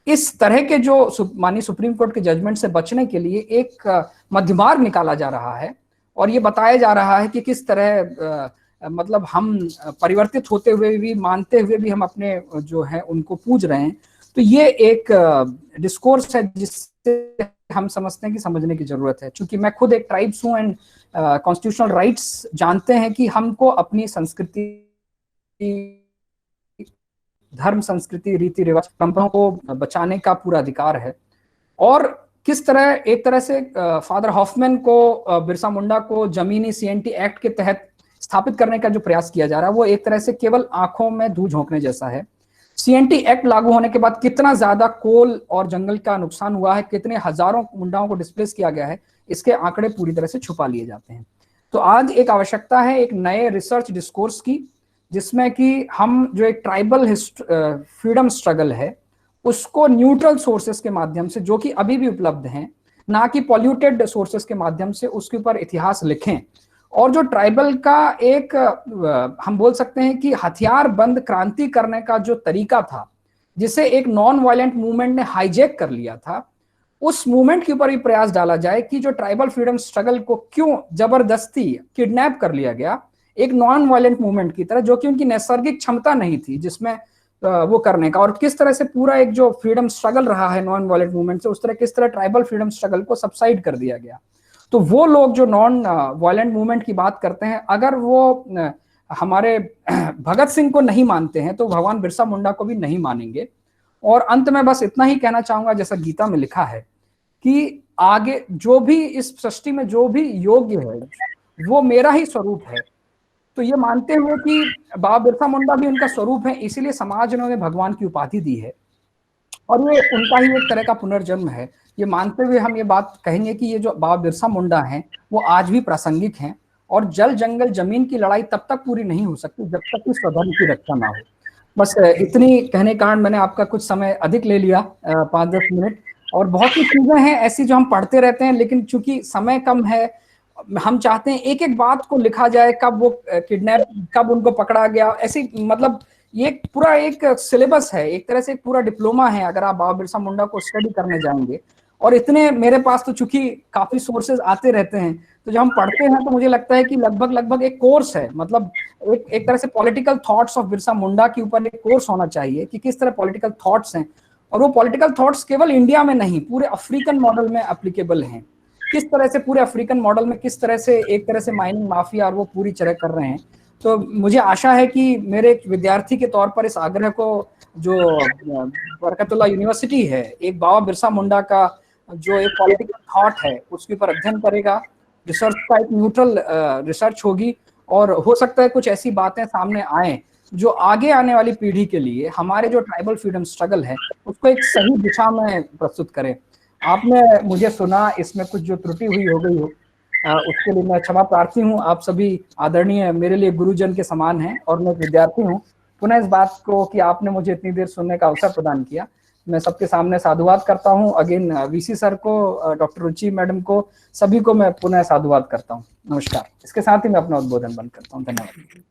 इस तरह के जो माननीय सुप्रीम कोर्ट के जजमेंट से बचने के लिए एक मध्यमार्ग निकाला जा रहा है और ये बताया जा रहा है कि किस तरह मतलब हम परिवर्तित होते हुए भी, मानते हुए भी हम अपने जो है उनको पूज रहे हैं। तो ये एक डिस्कोर्स है जिससे हम समझते हैं कि समझने की जरूरत है। क्योंकि मैं खुद एक ट्राइब्स हूँ एंड कॉन्स्टिट्यूशनल राइट्स जानते हैं कि हमको अपनी संस्कृति धर्म, संस्कृति, रीति रिवाज, परंपराओं को बचाने का पूरा अधिकार है। और किस तरह एक तरह से फादर हॉफमैन को, बिरसा मुंडा को जमीनी CNT एक्ट के तहत स्थापित करने का जो प्रयास किया जा रहा है वो एक तरह से केवल आंखों में धूल झोंकने जैसा है। CNT एक्ट लागू होने के बाद कितना ज्यादा कोल और जंगल का नुकसान हुआ है, कितने हजारों मुंडाओं को डिस्प्लेस किया गया है, इसके आंकड़े पूरी तरह से छुपा लिए जाते हैं। तो आज एक आवश्यकता है एक नए रिसर्च डिस्कोर्स की, जिसमें कि हम जो एक ट्राइबल फ्रीडम स्ट्रगल है उसको न्यूट्रल सोर्सेस के माध्यम से, जो कि अभी भी उपलब्ध हैं, ना कि पॉल्यूटेड सोर्सेस के माध्यम से, उसके ऊपर इतिहास लिखें। और जो ट्राइबल का एक हम बोल सकते हैं कि हथियार बंद क्रांति करने का जो तरीका था, जिसे एक नॉन वायलेंट मूवमेंट ने हाईजैक कर लिया था, उस मूवमेंट के ऊपर भी प्रयास डाला जाए कि जो ट्राइबल फ्रीडम स्ट्रगल को क्यों जबरदस्ती किडनैप कर लिया गया एक नॉन वायलेंट मूवमेंट की तरह, जो कि उनकी नैसर्गिक क्षमता नहीं थी जिसमें वो करने का, और किस तरह से पूरा एक जो फ्रीडम स्ट्रगल रहा है नॉन वायलेंट मूवमेंट से, उस तरह किस तरह ट्राइबल फ्रीडम स्ट्रगल को सबसाइड कर दिया गया। तो वो लोग जो नॉन वायलेंट मूवमेंट की बात करते हैं, अगर वो हमारे भगत सिंह को नहीं मानते हैं तो भगवान बिरसा मुंडा को भी नहीं मानेंगे। और अंत में बस इतना ही कहना चाहूंगा, जैसा गीता में लिखा है कि आगे जो भी इस सृष्टि में जो भी योग्य है वो मेरा ही स्वरूप है। तो ये मानते हुए कि बाबा बिरसा मुंडा भी उनका स्वरूप है, इसीलिए समाज ने उन्हें भगवान की उपाधि दी है और ये उनका ही एक तरह का पुनर्जन्म है। ये मानते हुए हम ये बात कहेंगे कि ये जो बाबा बिरसा मुंडा हैं वो आज भी प्रासंगिक हैं, और जल जंगल जमीन की लड़ाई तब तक पूरी नहीं हो सकती जब तक कि स्वधर्म की रक्षा ना हो। बस इतनी कहने कारण मैंने आपका कुछ समय अधिक ले लिया, 5-10 मिनट, और बहुत सी चीजें हैं ऐसी जो हम पढ़ते रहते हैं, लेकिन चूंकि समय कम है, हम चाहते हैं एक एक बात को लिखा जाए, कब वो किडनैप, कब उनको पकड़ा गया, ऐसी मतलब ये पूरा एक सिलेबस है, एक तरह से एक पूरा डिप्लोमा है अगर आप बाबा बिरसा मुंडा को स्टडी करने जाएंगे। और इतने मेरे पास तो चूंकि काफी सोर्सेज आते रहते हैं, तो जब हम पढ़ते हैं तो मुझे लगता है कि लगभग एक कोर्स है, मतलब एक तरह से political thoughts of Birsa Munda के ऊपर एक कोर्स होना चाहिए कि किस तरह पॉलिटिकल थॉट्स हैं, और वो पॉलिटिकल थॉट्स केवल इंडिया में नहीं पूरे अफ्रीकन मॉडल में एप्लीकेबल हैं। किस तरह से पूरे अफ्रीकन मॉडल में किस तरह से एक तरह से माइनिंग माफिया और वो पूरी तरह कर रहे हैं। तो मुझे आशा है कि मेरे एक विद्यार्थी के तौर पर इस आग्रह को जो बरकतुल्लाह यूनिवर्सिटी है एक बाबा बिरसा मुंडा का जो एक पॉलिटिकल थॉट है उसके ऊपर अध्ययन करेगा, रिसर्च का एक न्यूट्रल रिसर्च होगी, और हो सकता है कुछ ऐसी बातें सामने आए जो आगे आने वाली पीढ़ी के लिए हमारे जो ट्राइबल फ्रीडम स्ट्रगल है उसको एक सही दिशा में प्रस्तुत करें। आपने मुझे सुना, इसमें कुछ जो त्रुटि हुई हो गई हो उसके लिए मैं क्षमा प्रार्थी हूँ। आप सभी आदरणीय मेरे लिए गुरुजन के समान हैं और मैं एक विद्यार्थी हूँ। पुनः इस बात को कि आपने मुझे इतनी देर सुनने का अवसर प्रदान किया, मैं सबके सामने साधुवाद करता हूँ। अगेन VC सर को, डॉक्टर रुचि मैडम को, सभी को मैं पुनः साधुवाद करता हूँ। नमस्कार। इसके साथ ही मैं अपना उद्बोधन बंद करता हूँ। धन्यवाद।